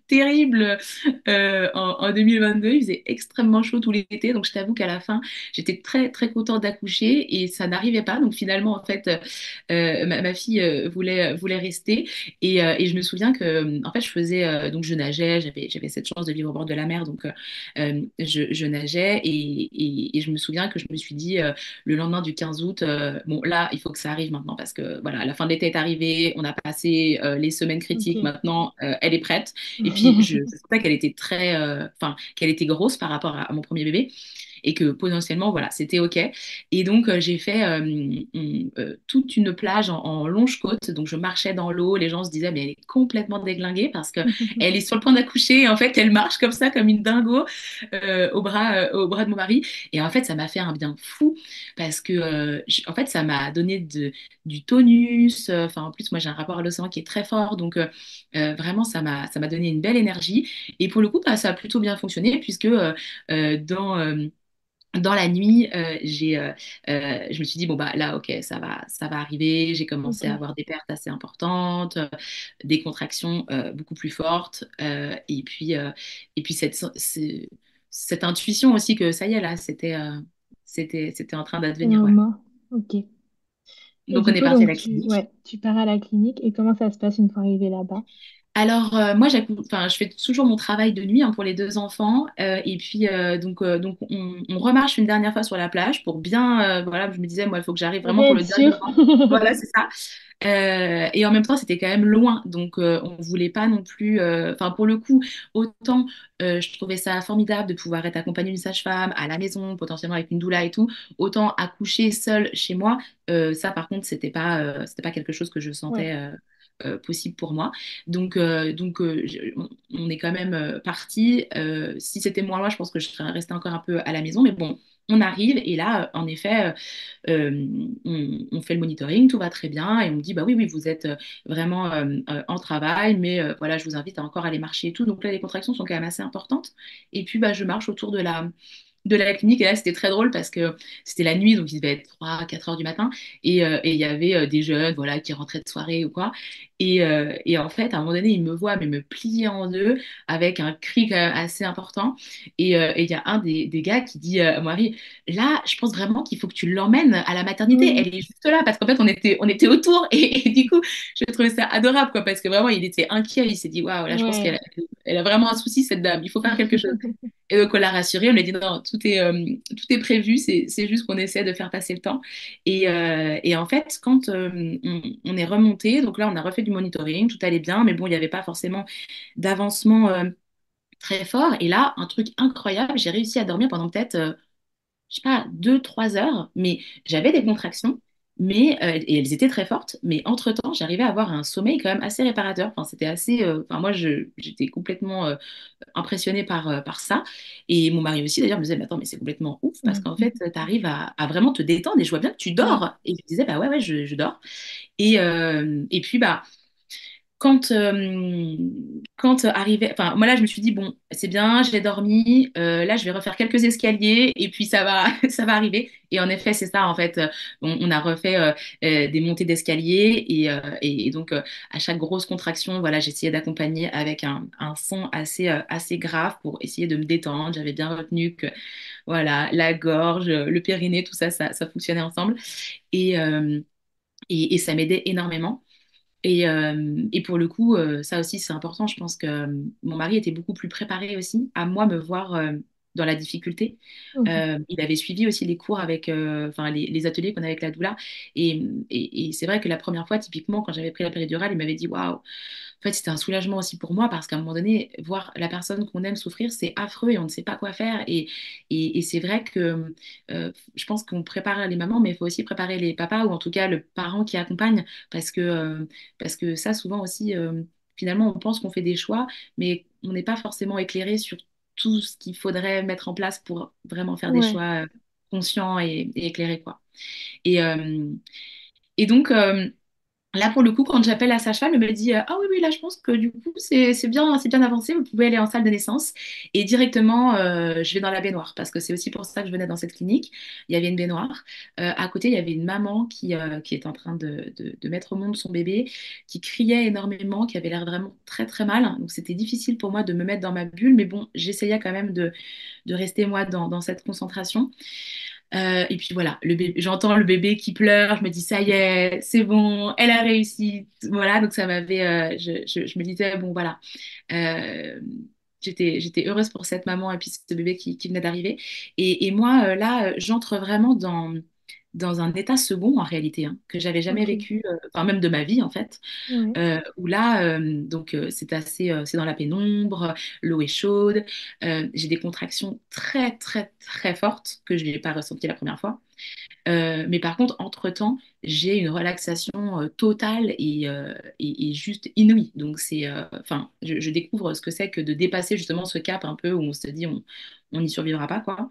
terrible en 2022. Il faisait extrêmement chaud tout l'été, donc je t'avoue qu'à la fin, j'étais très très contente d'accoucher et ça n'arrivait pas. Donc finalement, en fait, ma fille voulait rester et je me souviens que en fait, je faisais donc je nageais, j'avais cette chance de vivre au bord de la mer, donc je nageais et je me souviens que je me suis dit le lendemain du 15 août, bon là, il faut que ça arrive maintenant parce que voilà, la fin de l'été est arrivée, on a passé les semaines critiques, Ok. maintenant elle est prête. Et puis, je sentais qu'elle était enfin, qu'elle était grosse par rapport à mon premier bébé et que potentiellement, voilà, c'était OK. Et donc, j'ai fait toute une plage en longe-côte. Donc, je marchais dans l'eau. Les gens se disaient, mais elle est complètement déglinguée parce que elle est sur le point d'accoucher. Et en fait, elle marche comme ça, comme une dingo, au bras de mon mari. Et en fait, ça m'a fait un bien fou parce que, en fait, ça m'a donné du tonus. Enfin, en plus, moi, j'ai un rapport à l'océan qui est très fort. Donc, vraiment, ça m'a donné une belle énergie. Et pour le coup, bah, ça a plutôt bien fonctionné puisque euh, dans, euh, dans la nuit, je me suis dit, bon, bah là, ok, ça va arriver. J'ai commencé à Ok. avoir des pertes assez importantes, des contractions beaucoup plus fortes. Et puis cette intuition aussi que ça y est, là, c'était en train C'est le d'advenir, ouais. moment. Ok. Et Donc, on du est coup, parti à donc, la clinique. ouais, tu pars à la clinique et comment ça se passe une fois arrivé là-bas? Alors, moi, enfin, je fais toujours mon travail de nuit hein, pour les deux enfants. Et puis, donc on remarche une dernière fois sur la plage pour bien. Voilà, je me disais, moi, il faut que j'arrive Pour vraiment bien pour être le sûr. dernier moment. Voilà, c'est ça. Et en même temps, c'était quand même loin. Donc, on voulait pas non plus. Enfin, pour le coup, autant je trouvais ça formidable de pouvoir être accompagnée d'une sage-femme à la maison, potentiellement avec une doula et tout. Autant accoucher seule chez moi, ça, par contre, c'était pas quelque chose que je Ouais. sentais. Possible pour moi. Donc on est quand même parti. Si c'était moins loin, je pense que je serais restée encore un peu à la maison. Mais bon, on arrive et là, en effet, on fait le monitoring, tout va très bien et on me dit, bah oui, oui, vous êtes vraiment en travail, mais voilà, je vous invite à encore aller marcher et tout. Donc là, les contractions sont quand même assez importantes. Et puis, bah, je marche autour de la clinique. Et là, c'était très drôle parce que c'était la nuit, donc il devait être 3 4 heures du matin. Et il y avait des jeunes voilà, qui rentraient de soirée ou quoi. Et en fait, à un moment donné, ils me voient mais me plier en deux avec un cri quand même assez important. Et il y a un des gars qui dit à Marie, là, je pense vraiment qu'il faut que tu l'emmènes à la maternité. Oui. Elle est juste là parce qu'en fait, on était autour. Et du coup, je trouvais ça adorable quoi, parce que vraiment, il était inquiet. Il s'est dit, waouh, là, je pense qu'elle Ouais. elle a vraiment un souci, cette dame. Il faut faire quelque chose. Et donc, on l'a rassuré, on lui a dit non, tout est prévu, c'est juste qu'on essaie de faire passer le temps. Et en fait, quand on est remonté, donc là, on a refait du monitoring, tout allait bien, mais bon, il n'y avait pas forcément d'avancement très fort. Et là, un truc incroyable, j'ai réussi à dormir pendant peut-être je sais pas, 2 3 heures, mais j'avais des Ok. contractions, et elles étaient très fortes, mais entre-temps, j'arrivais à avoir un sommeil quand même assez réparateur. Enfin, c'était assez, enfin, moi, j'étais complètement impressionnée par ça. Et mon mari aussi, d'ailleurs, me disait, mais attends, mais c'est complètement ouf, parce qu'en fait, tu arrives à vraiment te détendre, et je vois bien que tu Ouais. dors. Et je disais, bah ouais, ouais, je dors. Et puis, bah, quand, arrivait, enfin, moi là, je me suis dit, bon, c'est bien, j'ai dormi, là, je vais refaire quelques escaliers et puis ça va, ça va arriver. Et en effet, c'est ça, en fait, on a refait des montées d'escalier et donc, à chaque grosse contraction, voilà, j'essayais d'accompagner avec un son assez grave pour essayer de me détendre. J'avais bien retenu que, voilà, la gorge, le périnée, tout ça, ça fonctionnait ensemble et ça m'aidait énormément. Et pour le coup, ça aussi, c'est important. Je pense que mon mari était beaucoup plus préparé aussi à moi me voir dans la difficulté. Ok. Il avait suivi aussi les cours avec, enfin, les ateliers qu'on avait avec la doula. Et c'est vrai que la première fois, typiquement, quand j'avais pris la péridurale, il m'avait dit, waouh, en fait, c'était un soulagement aussi pour moi parce qu'à un moment donné, voir la personne qu'on aime souffrir, c'est affreux et on ne sait pas quoi faire. Et c'est vrai que je pense qu'on prépare les mamans, mais il faut aussi préparer les papas ou en tout cas le parent qui accompagne parce que ça, souvent aussi, finalement, on pense qu'on fait des choix, mais on n'est pas forcément éclairé sur tout ce qu'il faudrait mettre en place pour vraiment faire des Ouais. choix conscients et éclairés, quoi. Et, euh, et donc, là, pour le coup, quand j'appelle la sage-femme, elle me dit ah oui, oui, là, je pense que du coup, c'est bien avancé, vous pouvez aller en salle de naissance. Et directement, je vais dans la baignoire, parce que c'est aussi pour ça que je venais dans cette clinique. Il y avait une baignoire. À côté, il y avait une maman qui est en train de mettre au monde son bébé, qui criait énormément, qui avait l'air vraiment très, très mal. Donc, c'était difficile pour moi de me mettre dans ma bulle, mais bon, j'essayais quand même de rester, moi, dans cette concentration. Et puis voilà, j'entends le bébé qui pleure, je me dis ça y est, c'est bon, elle a réussi. Voilà, donc ça m'avait, je me disais, bon voilà, euh, j'étais heureuse pour cette maman et puis ce bébé qui venait d'arriver. Et moi, là, j'entre vraiment dans un état second en réalité, hein, que j'avais jamais Ok. vécu, enfin même de ma vie en fait. Ouais. Où là, donc c'est dans la pénombre, l'eau est chaude, j'ai des contractions très très très fortes que je n'ai pas ressenties la première fois. Mais par contre, entre-temps, j'ai une relaxation totale et juste inouïe. Donc enfin, je découvre ce que c'est que de dépasser justement ce cap un peu où on se dit on n'y survivra pas quoi.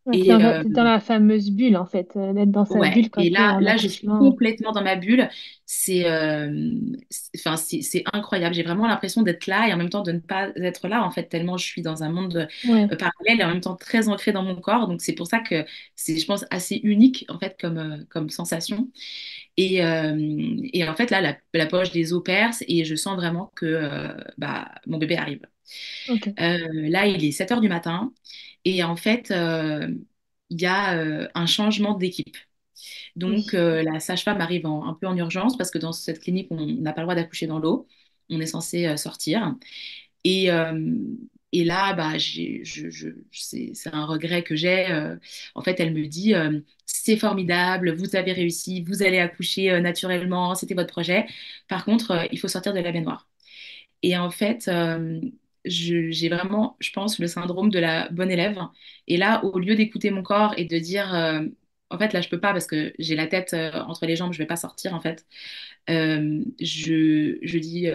Ouais, Et, t'es dans la fameuse bulle, en fait, d'être dans sa Ouais, bulle quand et t'es là, en là, je suis accouchement. complètement dans ma bulle. Enfin, c'est incroyable. J'ai vraiment l'impression d'être là et en même temps de ne pas être là, en fait, tellement je suis dans un monde Ouais. parallèle et en même temps très ancré dans mon corps. Donc, c'est pour ça que c'est, je pense, assez unique, en fait, comme sensation. Et en fait, là, la poche des os perce et je sens vraiment que bah, mon bébé arrive. Ok. Là, il est 7 heures du matin et en fait, il y a un changement d'équipe. Donc, Oui. la sage-femme arrive un peu en urgence parce que dans cette clinique, on n'a pas le droit d'accoucher dans l'eau. On est censé sortir. Et, euh, et là, bah, c'est un regret que j'ai. En fait, elle me dit, c'est formidable, vous avez réussi, vous allez accoucher naturellement, c'était votre projet. Par contre, il faut sortir de la baignoire. Et en fait, j'ai vraiment, je pense, le syndrome de la bonne élève. Et là, au lieu d'écouter mon corps et de dire, en fait, là, je peux pas parce que j'ai la tête entre les jambes, je vais pas sortir, en fait. Je dis,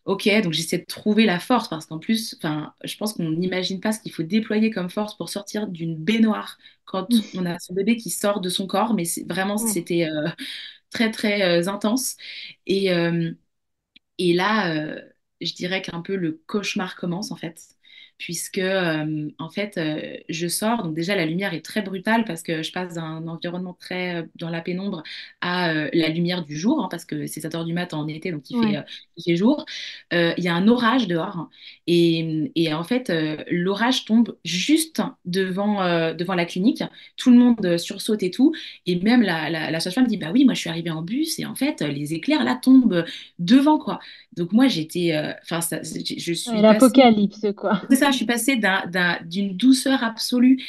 ok, donc j'essaie de trouver la force parce qu'en plus, enfin, je pense qu'on n'imagine pas ce qu'il faut déployer comme force pour sortir d'une baignoire quand on a son bébé qui sort de son corps. Mais vraiment, Ouais. c'était très, très intense. Et, euh, et là, je dirais qu'un peu le cauchemar commence en fait, puisque en fait, je sors. Donc déjà, la lumière est très brutale parce que je passe d'un environnement très dans la pénombre à la lumière du jour, hein, parce que c'est 7 heures du matin en été, donc Ouais. il fait jour. Il y a un orage dehors et en fait, l'orage tombe juste devant la clinique. Tout le monde sursaute et tout. Et même la sage-femme dit, bah oui, moi je suis arrivée en bus et en fait, les éclairs là tombent devant quoi. Donc moi j'étais, enfin je Ouais, suis passée, l'apocalypse, quoi. c'est ça, je suis passée d'une douceur absolue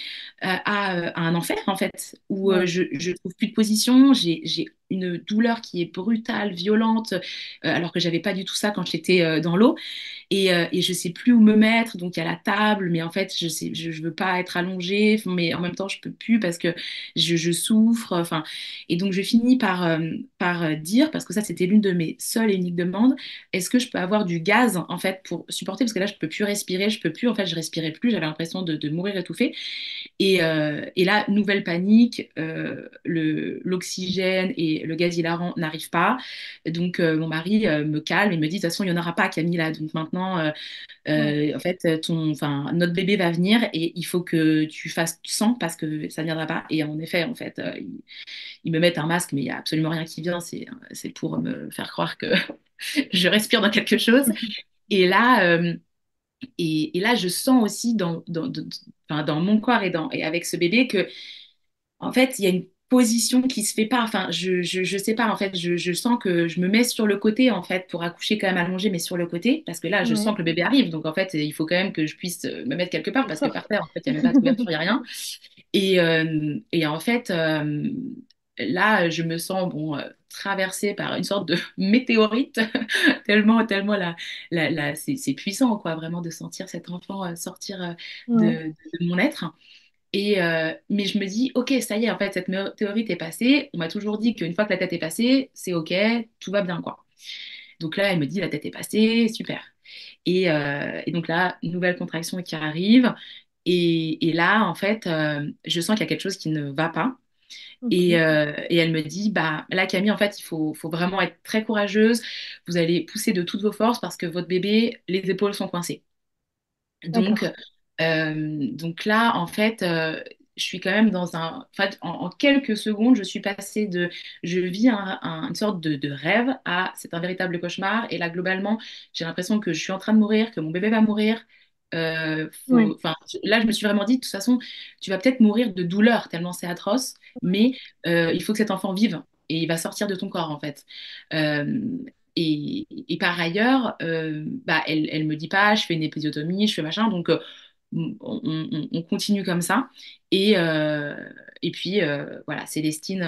à un enfer en fait, où Ouais. je trouve plus de position, j'ai une douleur qui est brutale, violente, alors que j'avais pas du tout ça quand j'étais dans l'eau. Et je sais plus où me mettre. Donc il y a la table, mais en fait je veux pas être allongée, mais en même temps je peux plus parce que je souffre. Enfin, et donc je finis par dire, parce que ça c'était l'une de mes seules et uniques demandes, est-ce que je peux avoir du gaz en fait pour supporter parce que là je peux plus respirer, je peux plus. En fait je respirais plus, j'avais l'impression de mourir étouffée. Et là, nouvelle panique, l'oxygène le gaz hilarant n'arrive pas. Donc, mon mari me calme et me dit, de toute façon, il n'y en aura pas, Camilla. Donc maintenant, Ouais. en fait, notre bébé va venir et il faut que tu fasses sans parce que ça ne viendra pas. Et en effet, en fait, ils me mettent un masque, mais il n'y a absolument rien qui vient. C'est pour me faire croire que je respire dans quelque chose. Et là, et là, je sens aussi dans mon corps et avec ce bébé que, en fait, il y a une position qui se fait pas. Enfin, je sais pas. En fait, je sens que je me mets sur le côté, en fait, pour accoucher quand même allongée, mais sur le côté, parce que là, je Ouais. sens que le bébé arrive. Donc, en fait, il faut quand même que je puisse me mettre quelque part, parce que D'accord. par terre, en fait, il n'y a même pas de couverture, il n'y a rien. Et en fait, là, je me sens bon, traversée par une sorte de météorite, tellement c'est puissant, quoi, vraiment, de sentir cet enfant sortir Ouais. de mon être. Mais je me dis, ok, ça y est, en fait, cette météorite est passée. On m'a toujours dit qu'une fois que la tête est passée, c'est ok, tout va bien, quoi. Donc là, elle me dit, la tête est passée, super. Et donc là, nouvelle contraction qui arrive. Et là, en fait, je sens qu'il y a quelque chose qui ne va pas. Ok. Et elle me dit, bah là, Camille, en fait, faut vraiment être très courageuse. Vous allez pousser de toutes vos forces parce que votre bébé, les épaules sont coincées. Donc, D'accord. donc là, en fait, je suis quand même en fait, en quelques secondes, je suis passée je vis une sorte de rêve à, c'est un véritable cauchemar. Et là, globalement, j'ai l'impression que je suis en train de mourir, que mon bébé va mourir. Ouais. Enfin, là, je me suis vraiment dit, de toute façon, tu vas peut-être mourir de douleur tellement c'est atroce, mais il faut que cet enfant vive et il va sortir de ton corps, en fait. Euh, et par ailleurs, bah, elle me dit pas, je fais une épisiotomie, je fais machin, donc on continue comme ça. Et, euh, et puis, voilà, Célestine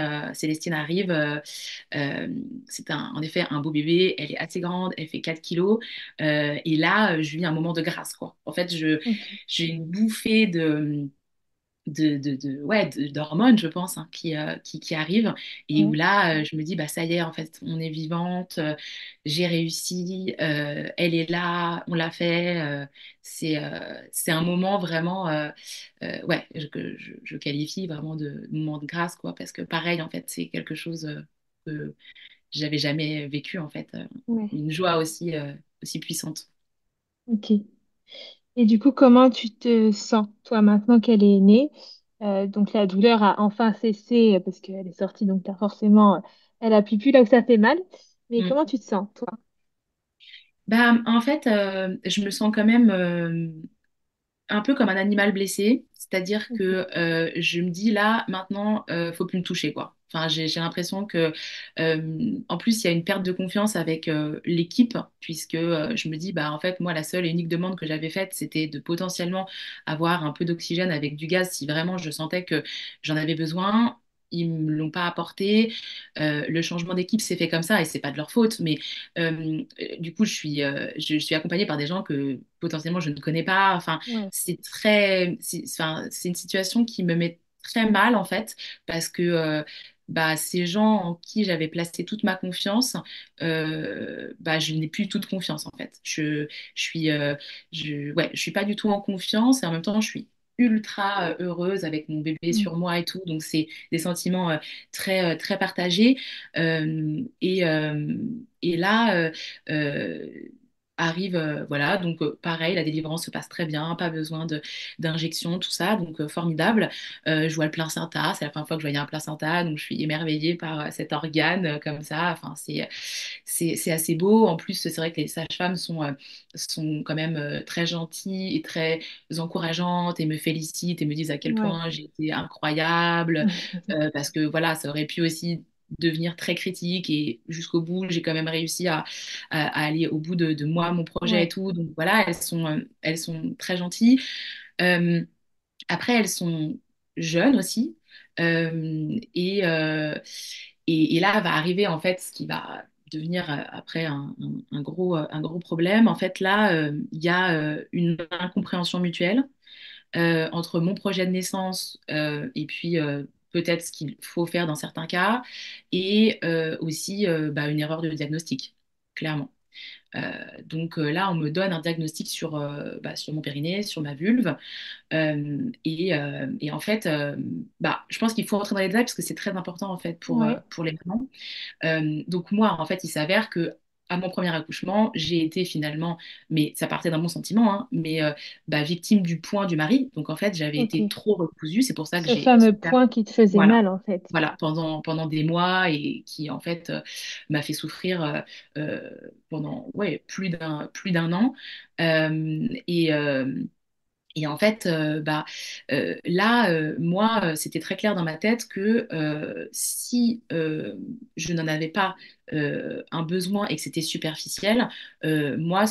arrive. Euh, c'est en effet un beau bébé, elle est assez grande, elle fait 4 kilos. Et là, je vis un moment de grâce, quoi. En fait, Ok. j'ai une bouffée ouais, d'hormones, je pense, hein, qui arrivent et où Ouais. là, je me dis, bah ça y est, en fait, on est vivante, j'ai réussi, elle est là, on l'a fait. C'est un moment vraiment, ouais, que je qualifie vraiment de moment de grâce, quoi, parce que pareil, en fait, c'est quelque chose que j'avais jamais vécu, en fait, Ouais. une joie aussi puissante. Ok. Et du coup, comment tu te sens, toi, maintenant qu'elle est née? Donc la douleur a enfin cessé parce qu'elle est sortie, donc t'as forcément, elle appuie plus là où ça fait mal. Mais Mm. comment tu te sens, toi? Bah, en fait, je me sens quand même un peu comme un animal blessé, c'est-à-dire Ok. que je me dis là, maintenant, faut plus me toucher, quoi. Enfin, j'ai l'impression que, en plus, il y a une perte de confiance avec l'équipe, puisque je me dis, bah, en fait, moi, la seule et unique demande que j'avais faite, c'était de potentiellement avoir un peu d'oxygène avec du gaz si vraiment je sentais que j'en avais besoin. Ils me l'ont pas apporté. Le changement d'équipe s'est fait comme ça et c'est pas de leur faute, mais du coup, je suis accompagnée par des gens que potentiellement je ne connais pas. Enfin, Ouais. c'est une situation qui me met très mal en fait, parce que bah, ces gens en qui j'avais placé toute ma confiance, bah, je n'ai plus toute confiance en fait. Je ouais, je suis pas du tout en confiance et en même temps, je suis ultra heureuse avec mon bébé Mm. sur moi et tout. Donc, c'est des sentiments très partagés. Et là, euh, arrive, voilà, donc pareil, la délivrance se passe très bien, pas besoin d'injection, tout ça, donc formidable. Je vois le placenta, c'est la première fois que je voyais un placenta, donc je suis émerveillée par cet organe comme ça. Enfin, c'est assez beau. En plus, c'est vrai que les sages-femmes sont quand même très gentilles et très encourageantes et me félicitent et me disent à quel Ouais. point j'ai été incroyable, parce que voilà, ça aurait pu aussi devenir très critique et jusqu'au bout, j'ai quand même réussi à aller au bout de moi, mon projet et Ouais. tout. Donc voilà, elles sont très gentilles. Euh, Après, elles sont jeunes aussi. Euh, et, euh, et là va arriver en fait ce qui va devenir après un gros problème. En fait, là, il y a une incompréhension mutuelle entre mon projet de naissance et puis peut-être ce qu'il faut faire dans certains cas et aussi bah, une erreur de diagnostic, clairement. Là, on me donne un diagnostic sur mon périnée, sur ma vulve. Et en fait, je pense qu'il faut rentrer dans les détails parce que c'est très important en fait Ouais, pour les mamans. Donc moi, en fait, il s'avère que à mon premier accouchement, j'ai été finalement, mais ça partait d'un bon sentiment, hein, victime du poing du mari. Donc en fait, j'avais été ok. trop recousue. C'est pour ça que Ce j'ai fameux souffert. point qui te faisait Voilà. mal, en fait. Voilà, pendant des mois et qui en fait m'a fait souffrir pendant ouais, plus d'un an. Euh, et, euh, et en fait, là, moi, c'était très clair dans ma tête que si je n'en avais pas un besoin et que c'était superficiel, moi,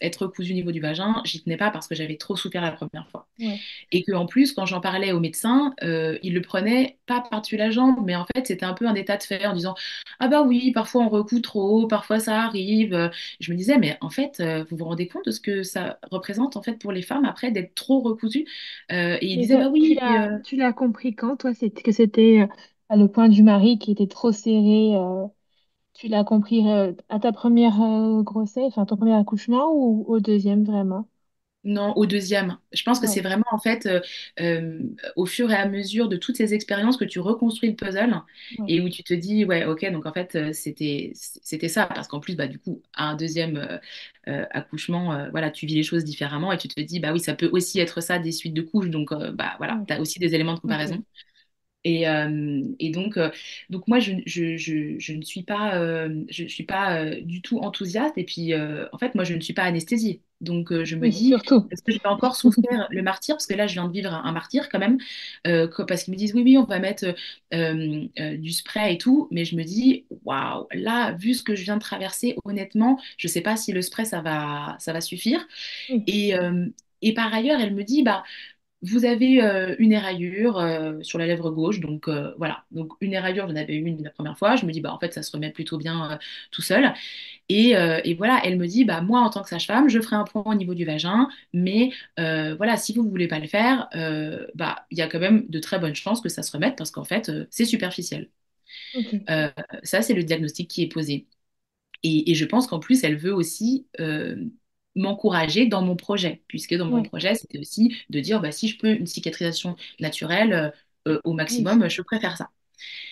être cousu au niveau du vagin, j'y tenais pas parce que j'avais trop souffert la première fois. Ouais. Et qu'en plus, quand j'en parlais au médecin, il le prenait pas par-dessus la jambe, mais en fait, c'était un peu un état de fait en disant, ah bah oui, parfois on recoue trop, parfois ça arrive. Je me disais, mais en fait, vous vous rendez compte de ce que ça représente en fait pour les femmes après d'être trop recousues. Et il Et disait, toi, bah oui, tu l'as compris quand, toi, que c'était le point du mari qui était trop serré. Tu l'as compris à ta première grossesse, enfin ton premier accouchement ou au deuxième vraiment? non, au deuxième. Je pense que c'est Ouais, vraiment en fait euh, au fur et à mesure de toutes ces expériences que tu reconstruis le puzzle ouais, et où tu te dis, ouais, ok, donc en fait c'était ça. Parce qu'en plus, bah, du coup, à un deuxième accouchement, voilà, tu vis les choses différemment et tu te dis, bah oui, ça peut aussi être ça des suites de couches. Donc, bah voilà, ouais, tu as aussi des éléments de ok, comparaison. Et donc moi, je ne suis pas, je suis pas du tout enthousiaste. Et puis, en fait, moi, je ne suis pas anesthésiée. Donc, je me oui, dis, surtout. est-ce que je vais encore souffrir le martyr? Parce que là, je viens de vivre un martyr quand même. Parce qu'ils me disent, oui, oui, on va mettre du spray et tout. Mais je me dis, waouh, là, vu ce que je viens de traverser, honnêtement, je ne sais pas si le spray, ça va suffire. Oui, Et, euh, et par ailleurs, elle me dit, bah, vous avez une éraillure sur la lèvre gauche, donc voilà. Donc une éraillure, j'en avais une la première fois. Je me dis, bah en fait, ça se remet plutôt bien tout seul. Et voilà, elle me dit, bah moi, en tant que sage-femme, je ferai un point au niveau du vagin, mais voilà, si vous ne voulez pas le faire, bah il y a quand même de très bonnes chances que ça se remette parce qu'en fait, c'est superficiel. ok, Euh, Ça, c'est le diagnostic qui est posé. Et je pense qu'en plus, elle veut aussi m'encourager dans mon projet, puisque dans mon ouais, projet, c'était aussi de dire, bah, si je peux une cicatrisation naturelle au oui. maximum, je préfère ça.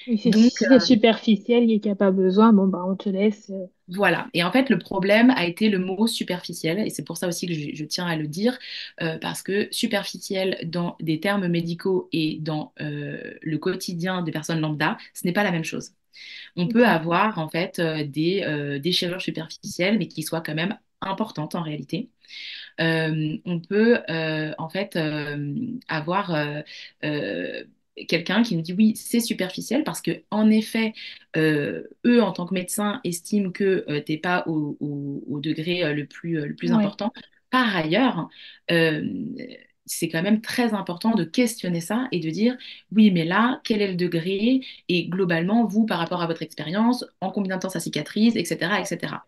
Oui, Donc si c'est superficiel et qu'il n'y a pas besoin, bon, bah, on te laisse. voilà. Et en fait, le problème a été le mot superficiel, et c'est pour ça aussi que je tiens à le dire, parce que superficiel dans des termes médicaux et dans le quotidien des personnes lambda, ce n'est pas la même chose. On peut Ok, avoir en fait des déchirures superficielles, mais qui soient quand même importantes en réalité. On peut en fait avoir euh, quelqu'un qui nous dit oui, c'est superficiel parce que en effet, eux en tant que médecins estiment que t'es pas au degré le plus ouais, important. Par ailleurs, euh, c'est quand même très important de questionner ça et de dire oui, mais là, quel est le degré et globalement, vous, par rapport à votre expérience, en combien de temps ça cicatrise, etc., etc.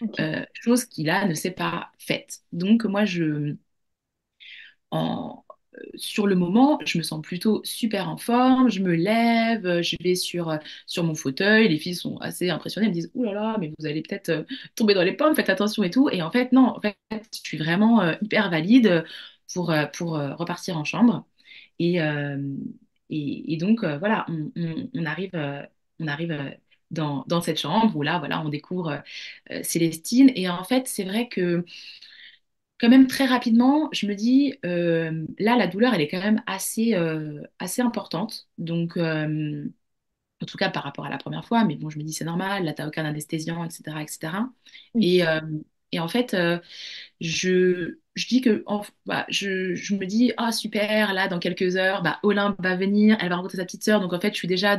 ok, Chose qui là ne s'est pas faite. Donc moi, sur le moment, je me sens plutôt super en forme, je me lève, je vais sur mon fauteuil, les filles sont assez impressionnées, elles me disent, ouh là là, mais vous allez peut-être tomber dans les pommes, faites attention et tout. Et en fait, non, en fait, je suis vraiment hyper valide pour repartir en chambre. Et, euh, et donc, voilà, on arrive dans cette chambre où là, voilà, on découvre Célestine. Et en fait, c'est vrai que quand même très rapidement, je me dis, là, la douleur, elle est quand même assez importante. Donc, en tout cas par rapport à la première fois, mais bon, je me dis, c'est normal, là, t'as aucun anesthésiant, etc., etc. Et, oui, euh, et en fait, je dis que, je me dis, ah super, là, dans quelques heures, bah, Olympe va venir, elle va rencontrer sa petite sœur. Donc, en fait, je suis déjà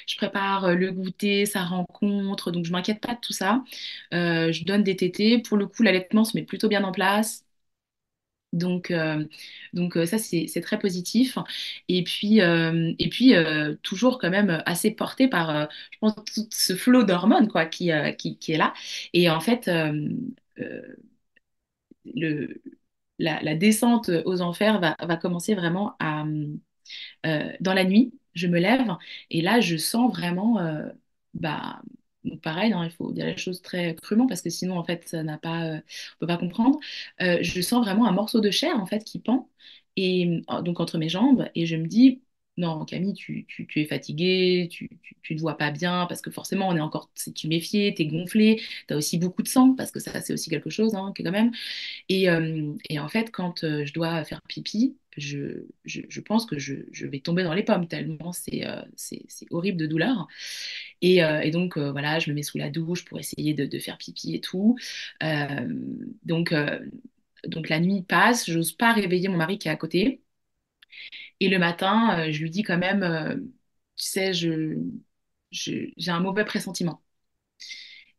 je prépare le goûter, sa rencontre, donc je m'inquiète pas de tout ça. Je donne des tétés. Pour le coup, l'allaitement se met plutôt bien en place. Donc, ça, c'est très positif. Et puis, toujours quand même assez porté par, je pense, tout ce flot d'hormones quoi, qui est là. Et en fait, euh, le, la descente aux enfers va commencer vraiment dans la nuit. Je me lève et là, je sens vraiment, bah, Donc pareil, hein, il faut dire les choses très crûment parce que sinon, en fait, ça n'a pas, on peut pas comprendre. Je sens vraiment un morceau de chair, en fait, qui pend, et donc entre mes jambes, et je me dis, non, Camille, tu es fatiguée, tu te vois pas bien, parce que forcément, on est encore, c'est tuméfié, t'es gonflé, t'as aussi beaucoup de sang, parce que ça, c'est aussi quelque chose, hein, quand même. Et en fait, quand je dois faire pipi, je pense que je vais tomber dans les pommes tellement c'est horrible de douleur. Et donc, voilà, je me mets sous la douche pour essayer de faire pipi et tout. Euh, donc, euh, donc, la nuit passe, j'ose pas réveiller mon mari qui est à côté. Et le matin, je lui dis quand même, tu sais, j'ai un mauvais pressentiment.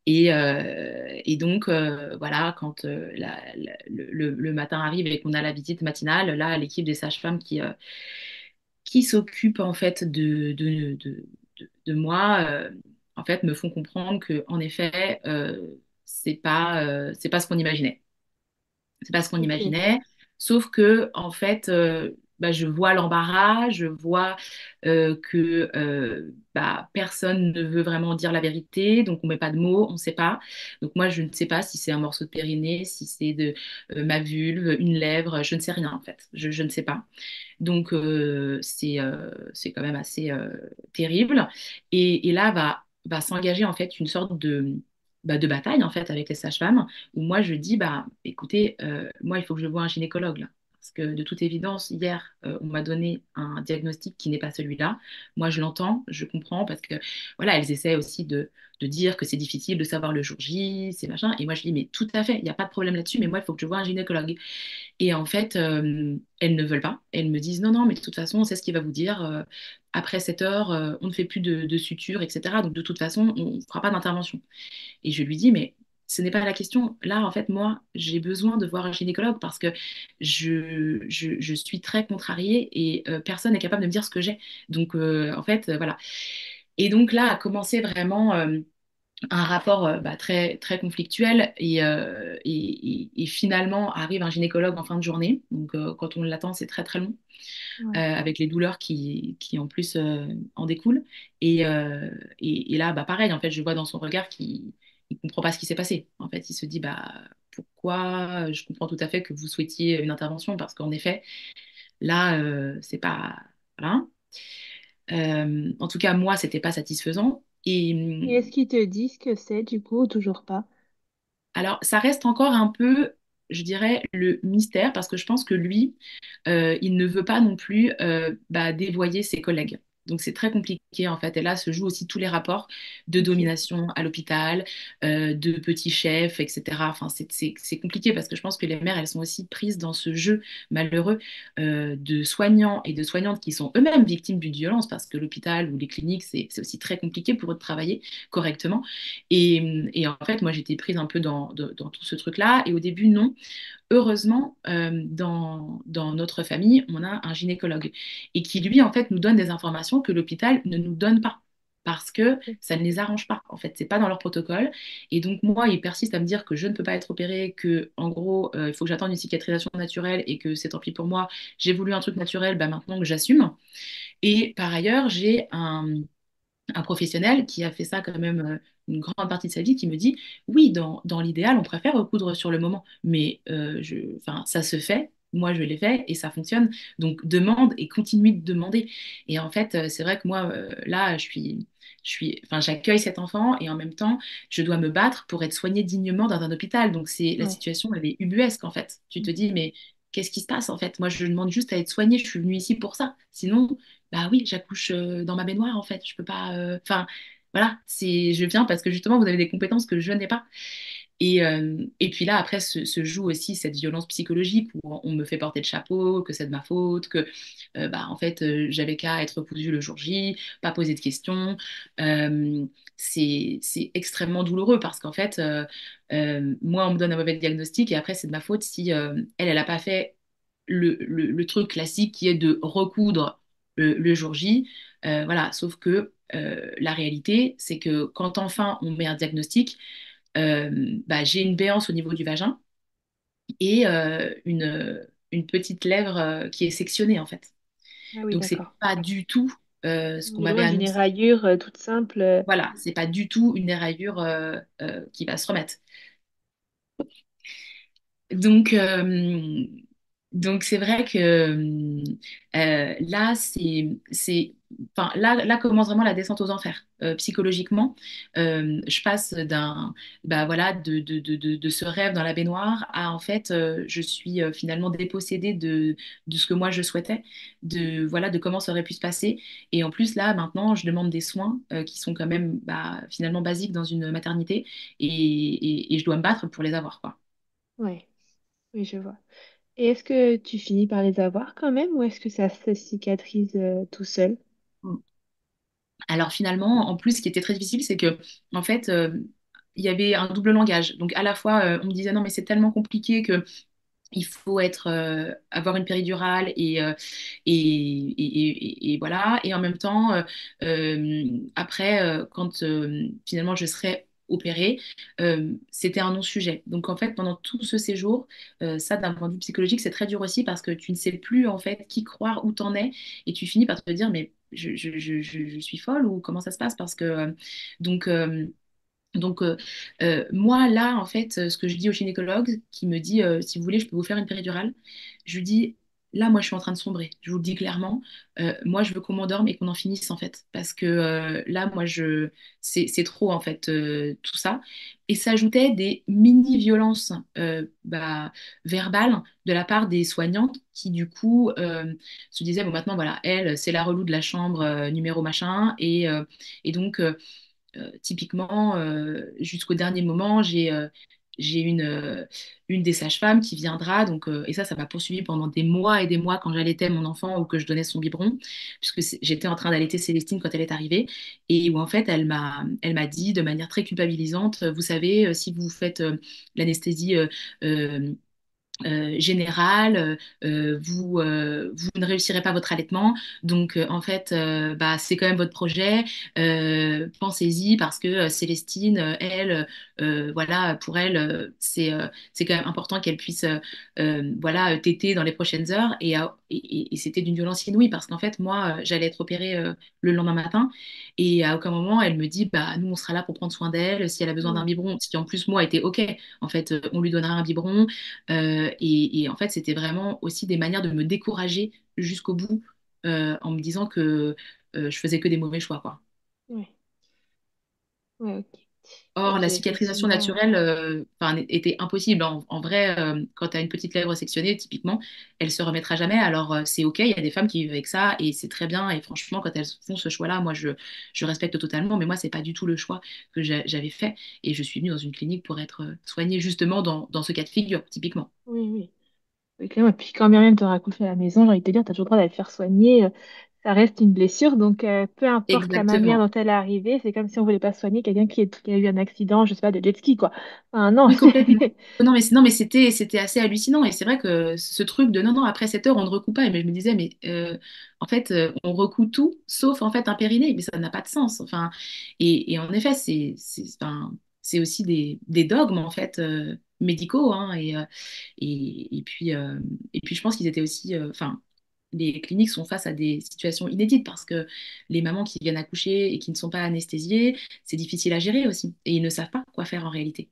Et donc, voilà, quand le matin arrive et qu'on a la visite matinale, là, l'équipe des sages-femmes qui s'occupe en fait de moi, en fait, me font comprendre que, en effet, c'est pas ce qu'on imaginait. C'est pas ce qu'on Ok. imaginait. Sauf que, en fait, bah, je vois l'embarras, je vois que bah, personne ne veut vraiment dire la vérité, donc on met pas de mots, on ne sait pas. Donc moi, je ne sais pas si c'est un morceau de périnée, si c'est de ma vulve, une lèvre, je ne sais rien en fait. Je ne sais pas. Donc c'est quand même assez terrible. Et là va s'engager en fait une sorte de bataille en fait avec les sages-femmes où moi je dis bah écoutez moi il faut que je voie un gynécologue là. Parce que de toute évidence, hier, on m'a donné un diagnostic qui n'est pas celui-là. Moi, je l'entends, je comprends, parce que voilà, elles essaient aussi de dire que c'est difficile de savoir le jour J, c'est machin. Et moi, je dis, mais tout à fait, il n'y a pas de problème là-dessus, mais moi, il faut que je voie un gynécologue. Et en fait, elles ne veulent pas. Elles me disent, non, non, mais de toute façon, on sait ce qu'il va vous dire. Après 7 heures, on ne fait plus de suture, etc. Donc, de toute façon, on ne fera pas d'intervention. Et je lui dis, mais ce n'est pas la question. Là, en fait, moi, j'ai besoin de voir un gynécologue parce que je suis très contrariée et personne n'est capable de me dire ce que j'ai. Donc, en fait, voilà. Et donc là a commencé vraiment un rapport bah, très, très conflictuel et finalement arrive un gynécologue en fin de journée. Donc, quand on l'attend, c'est très, très long Ouais. avec les douleurs qui en plus en découlent. Et là, bah, pareil, en fait, je vois dans son regard qu'il ne comprend pas ce qui s'est passé. En fait, il se dit, bah, pourquoi? Je comprends tout à fait que vous souhaitiez une intervention parce qu'en effet, là, c'est pas... Voilà. En tout cas, moi, c'était pas satisfaisant. Et est-ce qu'ils te disent ce que c'est du coup ou toujours pas? Alors, ça reste encore un peu, je dirais, le mystère parce que je pense que lui, il ne veut pas non plus bah, dévoyer ses collègues. Donc c'est très compliqué en fait. Et là se jouent aussi tous les rapports de Ok. domination à l'hôpital, de petits chefs, etc. Enfin c'est compliqué parce que je pense que les mères elles sont aussi prises dans ce jeu malheureux de soignants et de soignantes qui sont eux-mêmes victimes d'une violence parce que l'hôpital ou les cliniques c'est aussi très compliqué pour eux de travailler correctement. Et en fait moi j'étais prise un peu dans tout ce truc-là et au début non. Heureusement, dans notre famille, on a un gynécologue et qui, lui, en fait, nous donne des informations que l'hôpital ne nous donne pas parce que Ok. ça ne les arrange pas. En fait, c'est pas dans leur protocole. Et donc, moi, il persiste à me dire que je ne peux pas être opérée, que, en gros, il faut que j'attende une cicatrisation naturelle et que c'est tant pis pour moi. J'ai voulu un truc naturel, bah, maintenant que j'assume. Et par ailleurs, j'ai un professionnel qui a fait ça quand même une grande partie de sa vie, qui me dit, oui, dans l'idéal, on préfère recoudre sur le moment, mais enfin, ça se fait, moi je l'ai fait et ça fonctionne, donc demande et continue de demander. Et en fait, c'est vrai que moi, là, enfin, j'accueille cet enfant et en même temps, je dois me battre pour être soignée dignement dans un hôpital. Donc c'est la Ouais. situation, elle est ubuesque en fait. Tu te dis, mais qu'est-ce qui se passe en fait? Moi, je demande juste à être soignée, je suis venue ici pour ça. Sinon, bah oui, j'accouche dans ma baignoire en fait. Je peux pas. Enfin, voilà, je viens parce que justement vous avez des compétences que je n'ai pas. Et puis là, après, se joue aussi cette violence psychologique où on me fait porter le chapeau, que c'est de ma faute, que bah, en fait, j'avais qu'à être cousue le jour J, pas poser de questions. Euh, c'est extrêmement douloureux parce qu'en fait, moi, on me donne un mauvais diagnostic et après, c'est de ma faute si elle n'a pas fait le truc classique qui est de recoudre le jour J. Voilà, sauf que la réalité, c'est que quand enfin on met un diagnostic, bah, j'ai une béance au niveau du vagin et une petite lèvre qui est sectionnée en fait. Ah oui, Donc c'est d'accord. pas du tout ce qu'on On est m'avait loin d'une annoncé. éraillure toute simple. Voilà, c'est pas du tout une déraillure qui va se remettre. Donc, euh, donc c'est vrai que là, là commence vraiment la descente aux enfers. Psychologiquement, je passe bah voilà, de ce rêve dans la baignoire à en fait, je suis finalement dépossédée de ce que moi je souhaitais, voilà, de comment ça aurait pu se passer. Et en plus là, maintenant, je demande des soins qui sont quand même bah, finalement basiques dans une maternité, et je dois me battre pour les avoir, quoi. Ouais, oui, je vois. Et est-ce que tu finis par les avoir quand même ou est-ce que ça se cicatrise tout seul? Alors finalement, en plus, ce qui était très difficile, c'est que en fait, il y avait un double langage. Donc à la fois, on me disait non, mais c'est tellement compliqué que il faut avoir une péridurale et voilà. Et en même temps, après, quand finalement je serais opérée, c'était un non-sujet. Donc en fait, pendant tout ce séjour, ça d'un point de vue psychologique, c'est très dur aussi parce que tu ne sais plus en fait qui croire, où t'en es, et tu finis par te dire mais je suis folle ou comment ça se passe parce que donc euh, moi, là, en fait, ce que je dis au gynécologue qui me dit, si vous voulez, je peux vous faire une péridurale, je lui dis, là, moi, je suis en train de sombrer. Je vous le dis clairement. Moi, je veux qu'on m'endorme et qu'on en finisse, en fait. Parce que là, c'est trop, en fait, tout ça. Et ça ajoutait des mini-violences bah, verbales de la part des soignantes qui, du coup, se disaient, bon, maintenant, voilà, elle, c'est la relou de la chambre numéro machin. Et donc, typiquement, jusqu'au dernier moment, j'ai une des sages-femmes qui viendra, donc, et ça m'a poursuivi pendant des mois et des mois quand j'allaitais mon enfant ou que je donnais son biberon, puisque j'étais en train d'allaiter Célestine quand elle est arrivée, et où en fait elle m'a dit de manière très culpabilisante, vous savez, si vous faites l'anesthésie euh, générale, vous ne réussirez pas votre allaitement. Donc, en fait, bah, c'est quand même votre projet. Pensez-y parce que Célestine, elle, voilà, pour elle, c'est quand même important qu'elle puisse voilà, téter dans les prochaines heures. Et c'était d'une violence inouïe parce qu'en fait, moi, j'allais être opérée le lendemain matin. Et à aucun moment, elle me dit, bah, nous, on sera là pour prendre soin d'elle. Si elle a besoin d'un Mm. biberon, ce qui en plus, moi, était OK. En fait, on lui donnera un biberon. Et en fait, c'était vraiment aussi des manières de me décourager jusqu'au bout en me disant que je faisais que des mauvais choix, quoi. Ouais, ouais, ok. Ouais, Or, la c'est cicatrisation effectivement. naturelle enfin, était impossible. En vrai, quand tu as une petite lèvre sectionnée, typiquement, elle se remettra jamais. Alors, c'est OK, il y a des femmes qui vivent avec ça et c'est très bien. Et franchement, quand elles font ce choix-là, moi, je respecte totalement. Mais moi, c'est pas du tout le choix que j'avais fait. Et je suis venue dans une clinique pour être soignée justement dans ce cas de figure, typiquement. Oui, oui. Oui, clairement. Et puis quand bien même tu auras accouché à la maison, j'ai envie de te dire, tu as toujours le droit d'aller te faire soigner. Ça reste une blessure, donc peu importe la manière Exactement. dont elle est arrivée, c'est comme si on voulait pas soigner quelqu'un qui a eu un accident, je sais pas, de jet ski, quoi. Enfin, non. Oui, complètement. Non, mais c'était assez hallucinant. Et c'est vrai que ce truc de non, non, après 7 heures, on ne recoue pas. Et mais je me disais, mais en fait, on recoue tout, sauf en fait un périnée. Mais ça n'a pas de sens. Enfin, et en effet, enfin, c'est aussi des dogmes, en fait, médicaux. Hein, et puis, je pense qu'ils étaient aussi. Enfin, les cliniques sont face à des situations inédites parce que les mamans qui viennent accoucher et qui ne sont pas anesthésiées, c'est difficile à gérer aussi. Et ils ne savent pas quoi faire en réalité.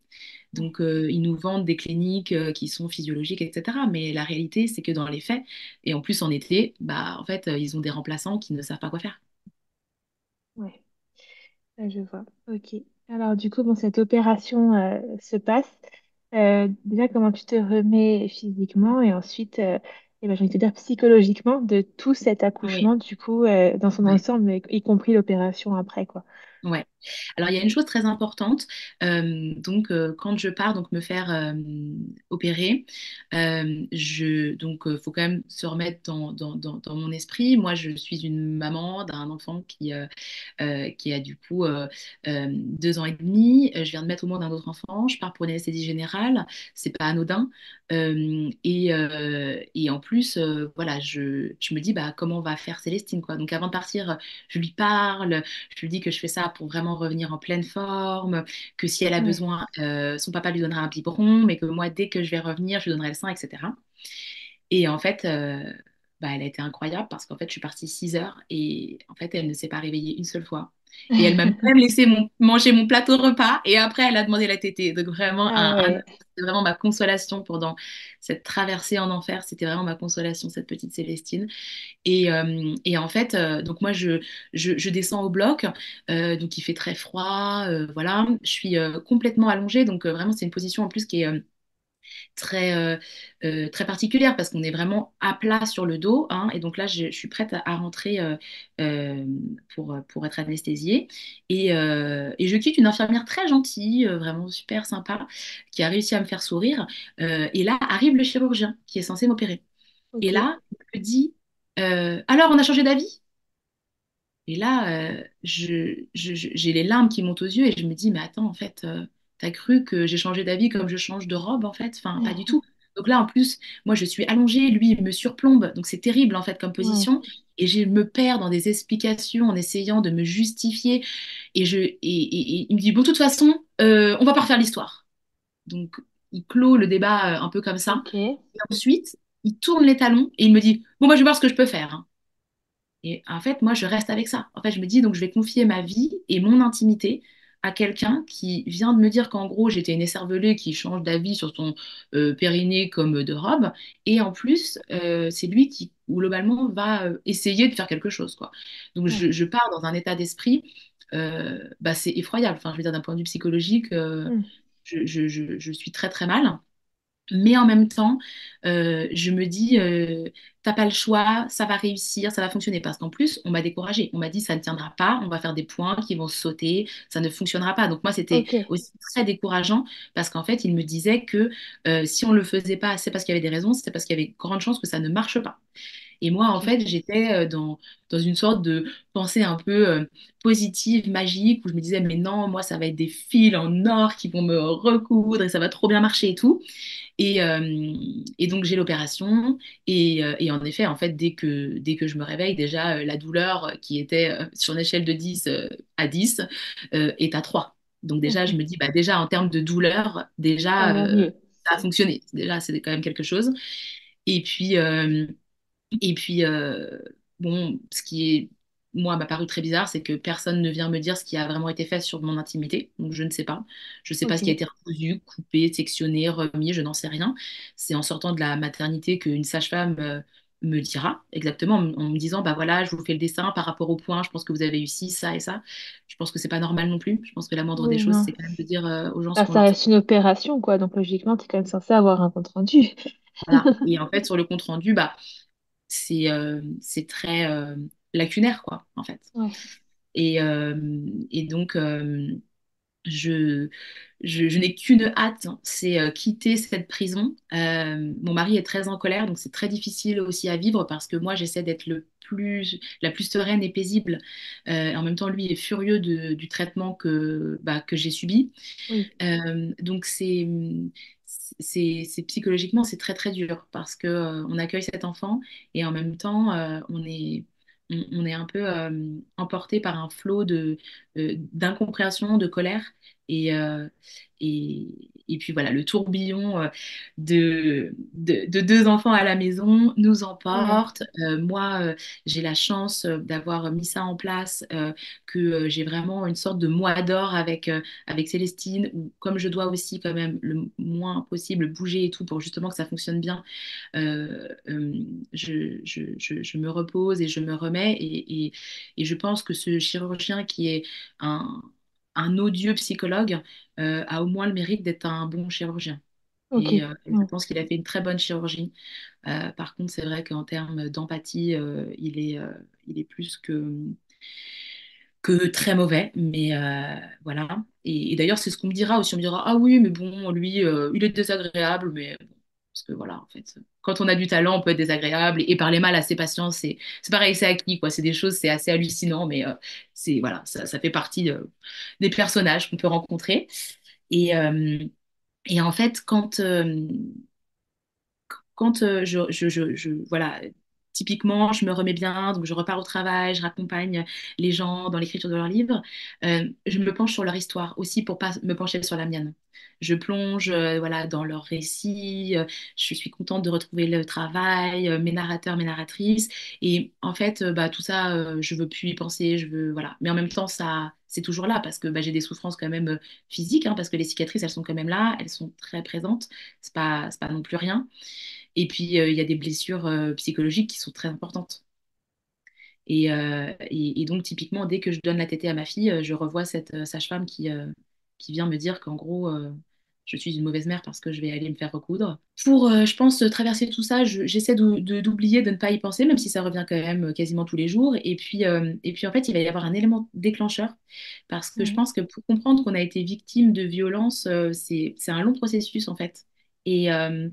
Donc, ils nous vendent des cliniques qui sont physiologiques, etc. Mais la réalité, c'est que dans les faits, et en plus en été, bah, en fait, ils ont des remplaçants qui ne savent pas quoi faire. Ouais, je vois. Ok. Alors du coup, bon, cette opération se passe. Déjà, comment tu te remets physiquement et ensuite, eh ben, j'ai envie de te dire psychologiquement de tout cet Oui, accouchement, du coup, dans son ouais. ensemble, y compris l'opération après, quoi. Ouais. Alors, il y a une chose très importante. Donc, quand je pars donc me faire opérer, faut quand même se remettre dans mon esprit. Moi, je suis une maman d'un enfant qui a du coup 2 ans et demi. Je viens de mettre au monde un autre enfant. Je pars pour une anesthésie générale. C'est pas anodin. Et en plus, voilà, je me dis bah comment va faire Célestine quoi. Donc avant de partir, je lui parle. Je lui dis que je fais ça pour vraiment revenir en pleine forme, que si elle a Ouais. besoin, son papa lui donnera un biberon, mais que moi, dès que je vais revenir, je lui donnerai le sein, etc. Et en fait, bah, elle a été incroyable parce qu'en fait, je suis partie 6 heures et en fait, elle ne s'est pas réveillée une seule fois. Et elle m'a même laissé manger mon plateau repas et après, elle a demandé la tétée. Donc vraiment, Ah ouais, c'était vraiment ma consolation pendant cette traversée en enfer. C'était vraiment ma consolation, cette petite Célestine. Et en fait, donc moi, je descends au bloc, donc il fait très froid, voilà. Je suis complètement allongée, donc vraiment, c'est une position en plus qui est très, très particulière parce qu'on est vraiment à plat sur le dos, hein, et donc là, je suis prête à rentrer euh, pour être anesthésiée. Et je quitte une infirmière très gentille, vraiment super sympa, qui a réussi à me faire sourire. Et là arrive le chirurgien qui est censé m'opérer. Et ok, là, il me dit, alors, on a changé d'avis? Et là, j'ai les larmes qui montent aux yeux et je me dis, mais attends, en fait, t'as cru que j'ai changé d'avis comme je change de robe, en fait? Enfin, pas du tout. Donc là, en plus, moi, je suis allongée, lui, il me surplombe. Donc c'est terrible, en fait, comme ouais, position. Et je me perds dans des explications en essayant de me justifier. Et il me dit, bon, de toute façon, on va pas refaire l'histoire. Donc, il clôt le débat un peu comme ça. ok, Et ensuite, il tourne les talons et il me dit, bon, moi, je vais voir ce que je peux faire, hein. Et en fait, moi, je reste avec ça. En fait, je me dis, donc, je vais confier ma vie et mon intimité à quelqu'un qui vient de me dire qu'en gros, j'étais une écervelée qui change d'avis sur son périnée comme de robe. Et en plus, c'est lui qui, globalement, va essayer de faire quelque chose, quoi. Donc, ouais, je pars dans un état d'esprit, bah, c'est effroyable. Enfin, je veux dire, d'un point de vue psychologique, hmm, je suis très, très mal. Mais en même temps, je me dis, t'as pas le choix, ça va réussir, ça va fonctionner. Parce qu'en plus, on m'a découragée. On m'a dit, ça ne tiendra pas, on va faire des points qui vont sauter, ça ne fonctionnera pas. Donc moi, c'était ok, aussi très décourageant parce qu'en fait, il me disait que si on ne le faisait pas, c'est parce qu'il y avait des raisons, c'est parce qu'il y avait grande chance que ça ne marche pas. Et moi, en ok, fait, j'étais dans une sorte de pensée un peu positive, magique, où je me disais, mais non, moi, ça va être des fils en or qui vont me recoudre et ça va trop bien marcher et tout. Et donc j'ai l'opération et en effet, en fait, dès que je me réveille, déjà la douleur qui était sur une échelle de 10 à 10 est à 3. Donc déjà, je ok. me dis, bah, déjà en termes de douleur, Ça déjà va mieux. ça a fonctionné. Déjà, c'est quand même quelque chose. Et puis, euh, et puis, bon, ce qui est, moi, m'a paru très bizarre, c'est que personne ne vient me dire ce qui a vraiment été fait sur mon intimité. Donc, je ne sais pas. Je ne sais pas Ok, ce qui a été recousu, coupé, sectionné, remis, je n'en sais rien. C'est en sortant de la maternité qu'une sage-femme me dira exactement, en me disant, bah voilà, je vous fais le dessin par rapport au point, je pense que vous avez eu ci, ça et ça. Je pense que c'est pas normal non plus. Je pense que la moindre des oui, choses, non. c'est quand même de dire aux gens ce Bah, qu'on ça leur reste une opération, quoi, donc logiquement, tu es quand même censé avoir un compte rendu. voilà. Et en fait, sur le compte rendu, bah, c'est très lacunaire, quoi, en fait. Ouais, Et donc, je, je n'ai qu'une hâte, hein, c'est quitter cette prison. Mon mari est très en colère, donc c'est très difficile aussi à vivre parce que moi, j'essaie d'être la plus sereine et paisible. En même temps, lui est furieux du traitement que j'ai subi. oui, Donc c'est psychologiquement c'est très très dur parce que on accueille cet enfant et en même temps on est un peu emporté par un flot de d'incompréhension, de colère et puis voilà le tourbillon de deux enfants à la maison nous ouais, emporte. Moi j'ai la chance d'avoir mis ça en place, que j'ai vraiment une sorte de mois d'or avec Célestine, où comme je dois aussi quand même le moins possible bouger et tout pour justement que ça fonctionne bien, je me repose et je me remets et je pense que ce chirurgien qui est un, un odieux psychologue a au moins le mérite d'être un bon chirurgien. ok, Et je ouais, pense qu'il a fait une très bonne chirurgie. Par contre, c'est vrai qu'en termes d'empathie, il est plus que très mauvais, mais voilà. Et d'ailleurs, c'est ce qu'on me dira aussi. On me dira, ah oui, mais bon, lui, il est désagréable, mais bon, parce que voilà, en fait, quand on a du talent, on peut être désagréable et parler mal à ses patients, c'est pareil, c'est acquis, quoi. C'est des choses, c'est assez hallucinant, mais c'est voilà, ça fait partie des personnages qu'on peut rencontrer. Et, euh, et en fait, quand voilà typiquement, je me remets bien, donc je repars au travail, je raccompagne les gens dans l'écriture de leurs livres. Je me penche sur leur histoire aussi pour pas me pencher sur la mienne. Je plonge voilà, dans leurs récits, je suis contente de retrouver le travail, mes narrateurs, mes narratrices. Et en fait, bah, tout ça, je veux plus y penser, je veux, voilà. Mais en même temps, ça, c'est toujours là parce que bah, j'ai des souffrances quand même physiques, hein, parce que les cicatrices, elles sont quand même là, elles sont très présentes. C'est pas non plus rien. Et puis, il y a des blessures psychologiques qui sont très importantes. Et donc, typiquement, dès que je donne la tétée à ma fille, je revois cette sage-femme qui vient me dire qu'en gros, je suis une mauvaise mère parce que je vais aller me faire recoudre. Pour, je pense, traverser tout ça, j'essaie d'oublier, de ne pas y penser, même si ça revient quand même quasiment tous les jours. Et puis, en fait, il va y avoir un élément déclencheur parce que je Ouais. pense que pour comprendre qu'on a été victime de violence, c'est un long processus, en fait. Et, euh,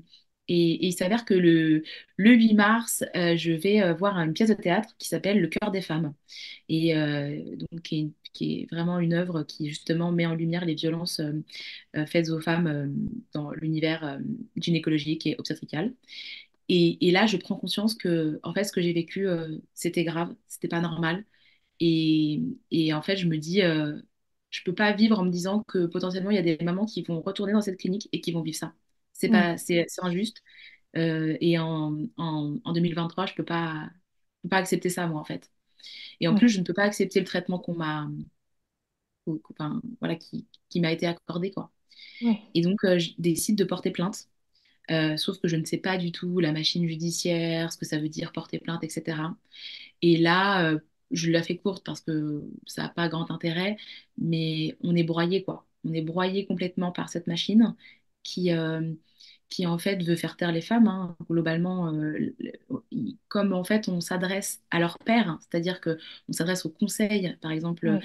et il s'avère que le 8 mars, je vais voir une pièce de théâtre qui s'appelle Le cœur des femmes, et donc qui est vraiment une œuvre qui justement met en lumière les violences faites aux femmes dans l'univers gynécologique et obstétrical. Et là, je prends conscience que en fait, ce que j'ai vécu, c'était grave, c'était pas normal. Et en fait, je me dis, je peux pas vivre en me disant que potentiellement, il y a des mamans qui vont retourner dans cette clinique et qui vont vivre ça. C'est Ouais. pas, c'est injuste. Et en 2023, je peux pas accepter ça, moi, en fait. Et en plus, Ouais. je ne peux pas accepter le traitement enfin, voilà, qui m'a été accordé, quoi. Ouais. Et donc, je décide de porter plainte. Sauf que je ne sais pas du tout la machine judiciaire, ce que ça veut dire porter plainte, etc. Et là, je la fais courte parce que ça n'a pas grand intérêt, mais on est broyé, quoi. On est broyé complètement par cette machine qui, euh, qui en fait veut faire taire les femmes, hein. Globalement, comme en fait on s'adresse à leur père, hein, c'est-à-dire que on s'adresse au conseil, par exemple, Ouais.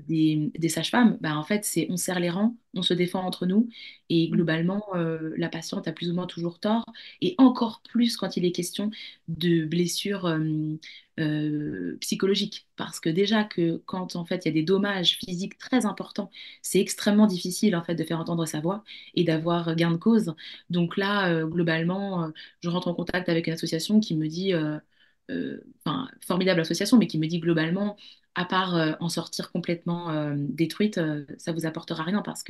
des sages-femmes, bah, en fait, c'est on serre les rangs, on se défend entre nous, et Mm. globalement, la patiente a plus ou moins toujours tort, et encore plus quand il est question de blessures psychologiques. Parce que déjà que quand en fait il y a des dommages physiques très importants, c'est extrêmement difficile en fait de faire entendre sa voix et d'avoir gain de cause. Donc là, globalement, je rentre en contact avec une association qui me dit, enfin, formidable association, mais qui me dit globalement, à part en sortir complètement détruite, ça vous apportera rien parce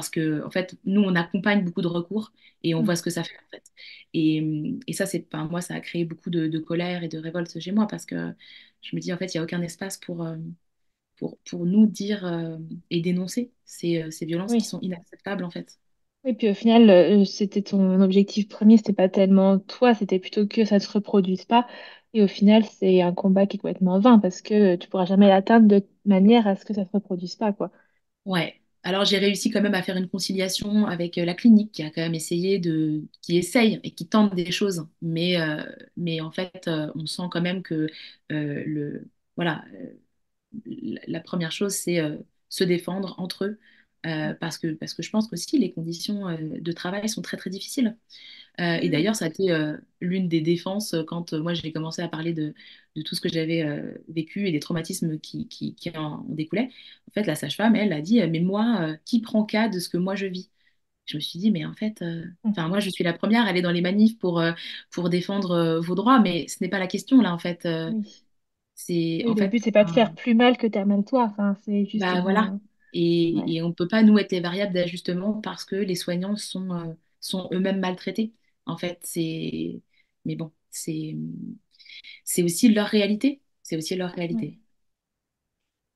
que en fait, nous, on accompagne beaucoup de recours et on voit Mm. ce que ça fait en fait. Et ça, c'est, enfin, moi, ça a créé beaucoup de colère et de révolte chez moi parce que je me dis, en fait, il n'y a aucun espace pour nous dire et dénoncer ces violences qui Oui. sont inacceptables, en fait. Et puis au final, c'était ton objectif premier, c'était pas tellement toi, c'était plutôt que ça se reproduise pas. Et au final, c'est un combat qui est complètement vain parce que tu pourras jamais l'atteindre de manière à ce que ça se reproduise pas, quoi. Ouais. Alors j'ai réussi quand même à faire une conciliation avec la clinique qui a quand même qui essaye et qui tente des choses, mais en fait on sent quand même que voilà, la première chose c'est se défendre entre eux parce que je pense qu'aussi les conditions de travail sont très très difficiles. Et Mm. d'ailleurs, ça a été l'une des défenses quand moi j'ai commencé à parler de tout ce que j'avais vécu et des traumatismes qui en découlaient. En fait, la sage-femme, elle a dit, mais moi, qui prend cas de ce que moi je vis? Je me suis dit, mais en fait, Mm. enfin, moi je suis la première à aller dans les manifs pour défendre vos droits, mais ce n'est pas la question là, en fait. Oui. C'est Oui, en le fait, but, c'est pas de faire plus mal que faire mal toi. Enfin, c'est bah voilà. justement. Ouais. Et on ne peut pas nous être les variables d'ajustement parce que les soignants sont eux-mêmes maltraités. En fait, mais bon, c'est aussi leur réalité. C'est aussi leur réalité. Ouais.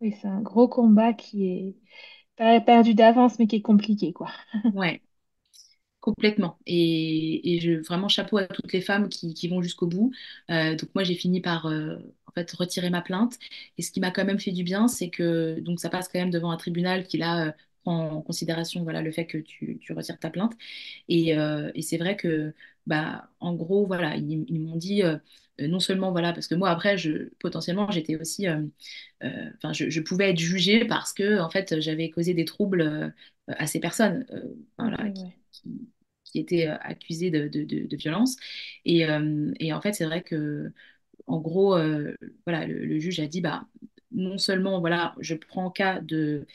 Oui, c'est un gros combat qui est pas perdu d'avance, mais qui est compliqué, quoi. Ouais, complètement. Et vraiment chapeau à toutes les femmes qui vont jusqu'au bout. Donc moi, j'ai fini par en fait retirer ma plainte. Et ce qui m'a quand même fait du bien, c'est que donc ça passe quand même devant un tribunal qui là prend en considération voilà le fait que tu retires ta plainte. Et c'est vrai que, bah, en gros, voilà, ils m'ont dit, non seulement, voilà, parce que moi, après, potentiellement, j'étais aussi, enfin, je pouvais être jugée parce que, en fait, j'avais causé des troubles à ces personnes, Ok, voilà, ouais. qui étaient accusées de violence. Et en fait, c'est vrai que en gros, voilà, le juge a dit, bah, non seulement, voilà, je prends cas de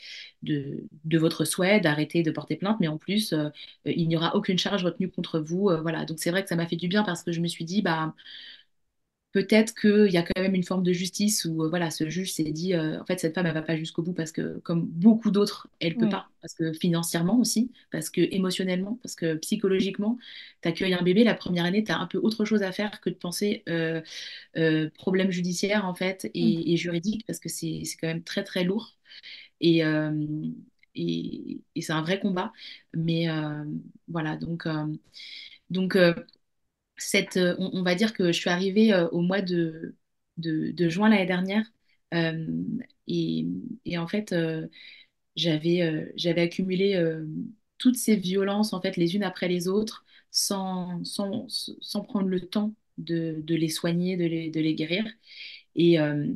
votre souhait d'arrêter de porter plainte, mais en plus, il n'y aura aucune charge retenue contre vous. Voilà. Donc c'est vrai que ça m'a fait du bien parce que je me suis dit, bah, peut-être qu'il y a quand même une forme de justice où voilà, ce juge s'est dit, en fait, cette femme, elle va pas jusqu'au bout parce que, comme beaucoup d'autres, elle peut Ouais. pas. Parce que financièrement aussi, parce que émotionnellement, parce que psychologiquement, tu accueilles un bébé, la première année, tu as un peu autre chose à faire que de penser problème judiciaire, en fait, Mm. et juridique, parce que c'est quand même très, très lourd. Et, et c'est un vrai combat. Mais voilà, donc on va dire que je suis arrivée au mois de juin l'année dernière. euh, et, et en fait, j'avais accumulé toutes ces violences, en fait, les unes après les autres, sans prendre le temps de les soigner, de les guérir. Et, euh,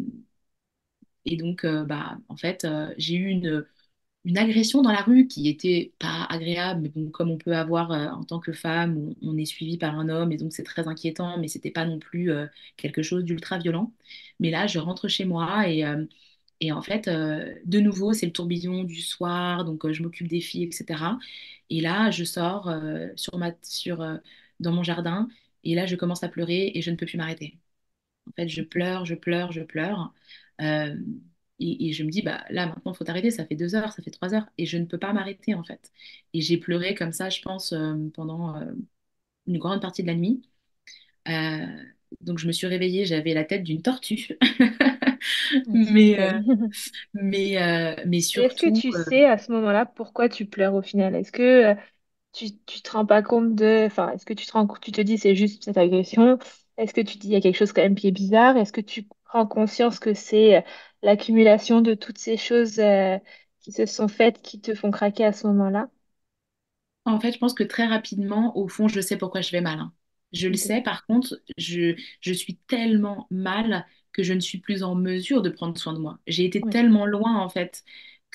et donc, bah, en fait, j'ai eu une agression dans la rue qui était pas agréable, mais bon, comme on peut avoir en tant que femme, on est suivi par un homme et donc c'est très inquiétant, mais c'était pas non plus quelque chose d'ultra violent. Mais là, je rentre chez moi et en fait, de nouveau, c'est le tourbillon du soir, donc je m'occupe des filles, etc. Et là, je sors dans mon jardin et là, je commence à pleurer et je ne peux plus m'arrêter. En fait, je pleure, je pleure, je pleure. Euh, et je me dis, bah, là, maintenant, il faut t'arrêter. Ça fait 2 heures, ça fait 3 heures. Et je ne peux pas m'arrêter, en fait. Et j'ai pleuré comme ça, je pense, pendant une grande partie de la nuit. Euh, donc, je me suis réveillée, j'avais la tête d'une tortue. Ouais, tu Mais, m'étonnes. mais Et est-ce que surtout, tu sais à ce moment-là pourquoi tu pleures au final? Est-ce que tu te rends pas compte de... Enfin, est-ce que tu te dis c'est juste cette agression? Est-ce que tu te dis il y a quelque chose quand même qui est bizarre? Est-ce que tu prends conscience que c'est l'accumulation de toutes ces choses qui se sont faites qui te font craquer à ce moment-là? en fait, je pense que très rapidement, au fond, je sais pourquoi je vais mal, hein. Je le Ok. sais, par contre, je suis tellement mal que je ne suis plus en mesure de prendre soin de moi. J'ai été Oui, tellement loin, en fait,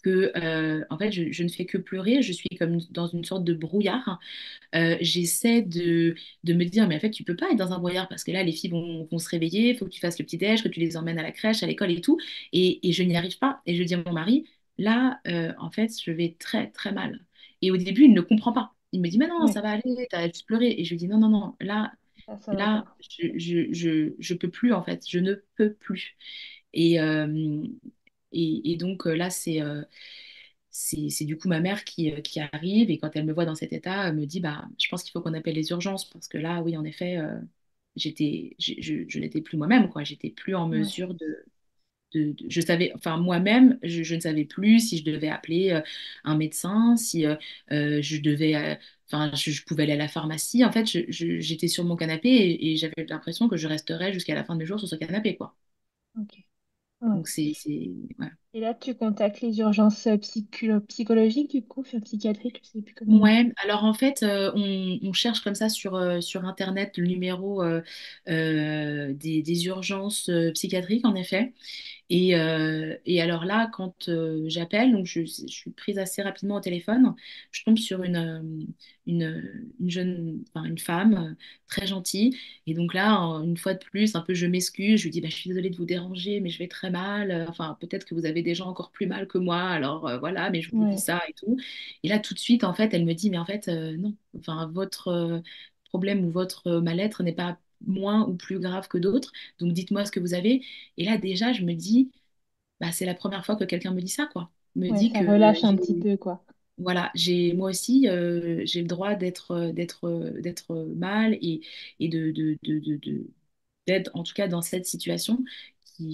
que en fait, je ne fais que pleurer. Je suis comme dans une sorte de brouillard. J'essaie de me dire, mais en fait, tu peux pas être dans un brouillard parce que là, les filles vont se réveiller, il faut que tu fasses le petit-déj, que tu les emmènes à la crèche, à l'école et tout. Et je n'y arrive pas. Et je dis à mon mari, là, en fait, je vais très, très mal. Et au début, il ne comprend pas. Il me dit, mais non, oui, ça va aller, t'as juste pleuré. Et je lui dis, non, non, non, là, ça va là, pas. je peux plus, en fait. Je ne peux plus. Et, et donc là, c'est du coup ma mère qui arrive et quand elle me voit dans cet état, elle me dit, bah, je pense qu'il faut qu'on appelle les urgences parce que là, oui, en effet, je n'étais plus moi-même, quoi. J'étais plus en Oui, mesure je savais, enfin, moi-même, je ne savais plus si je devais appeler un médecin, si je devais, enfin, je pouvais aller à la pharmacie. En fait, j'étais sur mon canapé et j'avais l'impression que je resterais jusqu'à la fin du jour sur ce canapé, quoi. ok. Ouais. Donc, ouais. Et là, tu contactes les urgences psychologiques, du coup, enfin, psychiatriques, je sais plus comment. Ouais, alors en fait, on cherche comme ça sur Internet le numéro des urgences psychiatriques, en effet. Et alors là, quand j'appelle, donc je suis prise assez rapidement au téléphone, je tombe sur une jeune, enfin, une femme très gentille. Et donc là, une fois de plus, un peu je m'excuse, je lui dis, bah, je suis désolée de vous déranger, mais je vais très mal. Enfin, peut-être que vous avez des gens encore plus mal que moi, alors voilà, mais je vous dis Ouais, ça et tout. Et là, tout de suite, en fait, elle me dit, mais en fait, non, enfin, votre problème ou votre mal-être n'est pas moins ou plus grave que d'autres. Donc dites-moi ce que vous avez. Et là, déjà, je me dis, bah, c'est la première fois que quelqu'un me dit ça, quoi. Me ouais, dit ça que relâche un j'ai, petit peu, quoi. voilà, moi aussi, j'ai le droit d'être mal et d'être, en tout cas, dans cette situation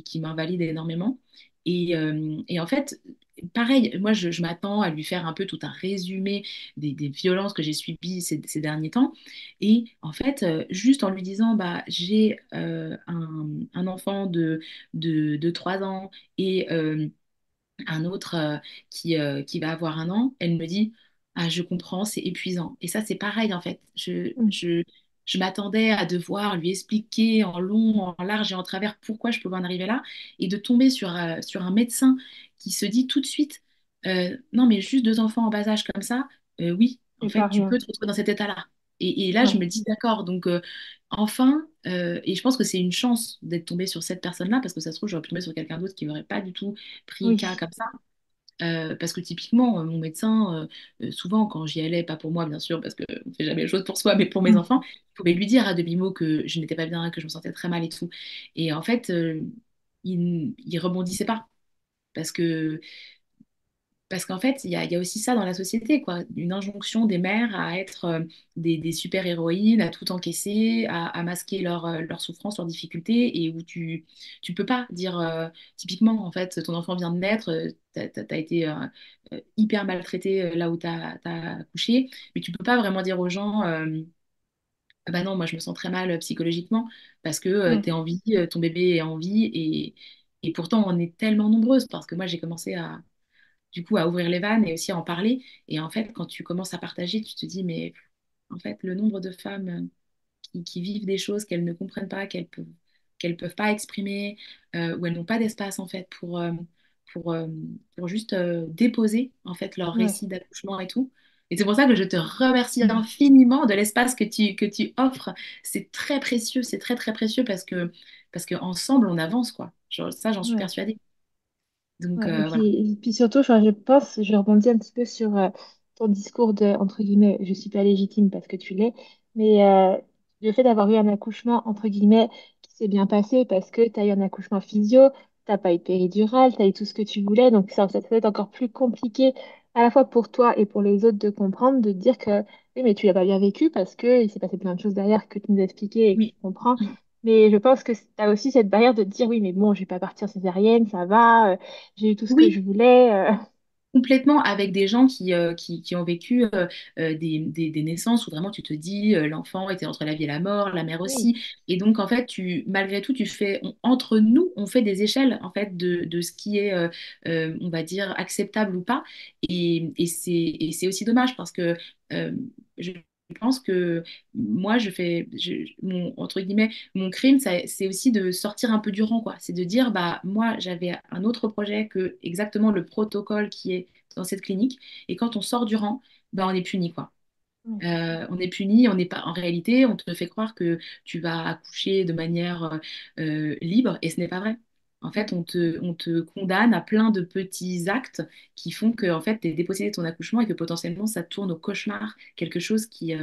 qui m'invalide énormément. Et en fait, pareil, moi, je m'attends à lui faire un peu tout un résumé des violences que j'ai subies ces derniers temps. Et en fait, juste en lui disant, bah, j'ai un enfant de 3 ans et un autre qui va avoir 1 an, elle me dit, ah, je comprends, c'est épuisant. Et ça, c'est pareil, en fait. Mm. Je m'attendais à devoir lui expliquer en long, en large et en travers pourquoi je pouvais en arriver là, et de tomber sur un médecin qui se dit tout de suite, non, mais juste 2 enfants en bas âge comme ça, oui, en C'est pas fait, tu peux rien. te retrouver dans cet état-là. Et là, je Ouais, me dis, d'accord, donc enfin, et je pense que c'est une chance d'être tombée sur cette personne-là, parce que ça se trouve, j'aurais pu tomber sur quelqu'un d'autre qui n'aurait pas du tout pris le cas oui, comme ça. Parce que typiquement, mon médecin, souvent quand j'y allais, pas pour moi bien sûr, parce qu'on ne fait jamais les choses pour soi, mais pour mes Mm. enfants, je pouvais lui dire à demi-mot que je n'étais pas bien, que je me sentais très mal et tout. Et en fait, il rebondissait pas. Parce que Parce qu'en fait, il y a aussi ça dans la société, quoi. Une injonction des mères à être des super-héroïnes, à tout encaisser, à masquer leur souffrance, leurs difficultés, et où tu peux pas dire, typiquement, en fait, ton enfant vient de naître, t'as été hyper maltraité là où t'as accouché, mais tu peux pas vraiment dire aux gens, ah bah non, moi je me sens très mal psychologiquement, parce que Ouais, t'es en vie, ton bébé est en vie, et pourtant on est tellement nombreuses, parce que moi j'ai commencé du coup, à ouvrir les vannes et aussi à en parler. Et en fait, quand tu commences à partager, tu te dis, mais en fait, le nombre de femmes qui vivent des choses qu'elles ne comprennent pas, qu'elles peuvent pas exprimer, où elles n'ont pas d'espace, en fait, pour, euh, pour juste déposer, en fait, leur ouais. récit d'accouchement et tout. Et c'est pour ça que je te remercie Mhm. infiniment de l'espace que tu offres. C'est très précieux, c'est très, très précieux parce que ensemble, on avance, quoi. Ça, j'en suis Ouais. persuadée. Donc, Ouais, voilà. et puis surtout, enfin, je pense, je rebondis un petit peu sur ton discours de, entre guillemets, je suis pas légitime parce que tu l'es, mais le fait d'avoir eu un accouchement, entre guillemets, qui s'est bien passé parce que tu as eu un accouchement physio, t'as pas eu de péridurale, tu as eu tout ce que tu voulais, donc ça peut être encore plus compliqué à la fois pour toi et pour les autres de comprendre, de te dire que oui, mais tu l'as pas bien vécu parce que il s'est passé plein de choses derrière que tu nous as expliqué et que je Oui. comprends. Mais je pense que tu as aussi cette barrière de te dire oui, mais bon, je vais pas partir césarienne, ça va. J'ai eu tout ce que je Oui, voulais. complètement avec des gens qui ont vécu des naissances où vraiment tu te dis l'enfant était entre la vie et la mort, la mère Oui, aussi. Et donc en fait, malgré tout, entre nous, on fait des échelles en fait de ce qui est, on va dire, acceptable ou pas. Et c'est aussi dommage parce que euh, je pense que moi, entre guillemets, mon crime, c'est aussi de sortir un peu du rang, quoi. C'est de dire, bah, moi, j'avais un autre projet que exactement le protocole qui est dans cette clinique. Et quand on sort du rang, bah, on est puni, quoi. ouais, On est puni, on n'est pas en réalité, on te fait croire que tu vas accoucher de manière libre et ce n'est pas vrai. En fait, ouais, on te condamne à plein de petits actes qui font que en fait, tu es dépossédé de ton accouchement et que potentiellement ça tourne au cauchemar, quelque chose qui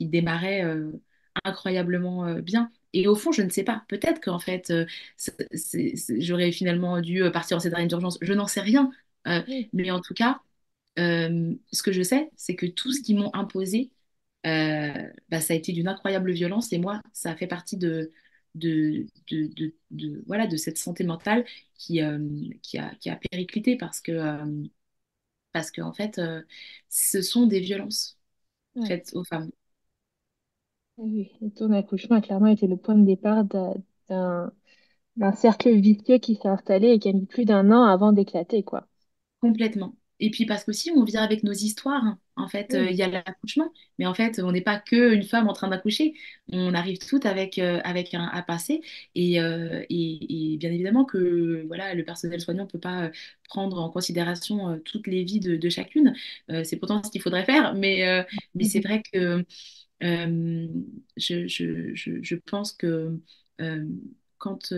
démarrait incroyablement bien. Et au fond, je ne sais pas. Peut-être qu'en fait, j'aurais finalement dû partir en césarienne d'urgence. Je n'en sais rien. oui, Mais en tout cas, ce que je sais, c'est que tout ce qu'ils m'ont imposé, bah, ça a été d'une incroyable violence et moi, ça a fait partie voilà, de cette santé mentale qui a périclité parce que en fait, ce sont des violences ouais. faites aux femmes. Oui. Et ton accouchement a clairement été le point de départ d'un d'un cercle vicieux qui s'est installé et qui a mis plus d'un an avant d'éclater, quoi. Complètement. Et puis parce qu'aussi, on vient avec nos histoires, hein. En fait, Oui, il y a l'accouchement, mais en fait, on n'est pas que une femme en train d'accoucher. On arrive toutes avec un passé. Et bien évidemment que voilà, le personnel soignant ne peut pas prendre en considération toutes les vies de chacune. C'est pourtant ce qu'il faudrait faire. Mais c'est Mhm. vrai que euh, je pense que euh, quand,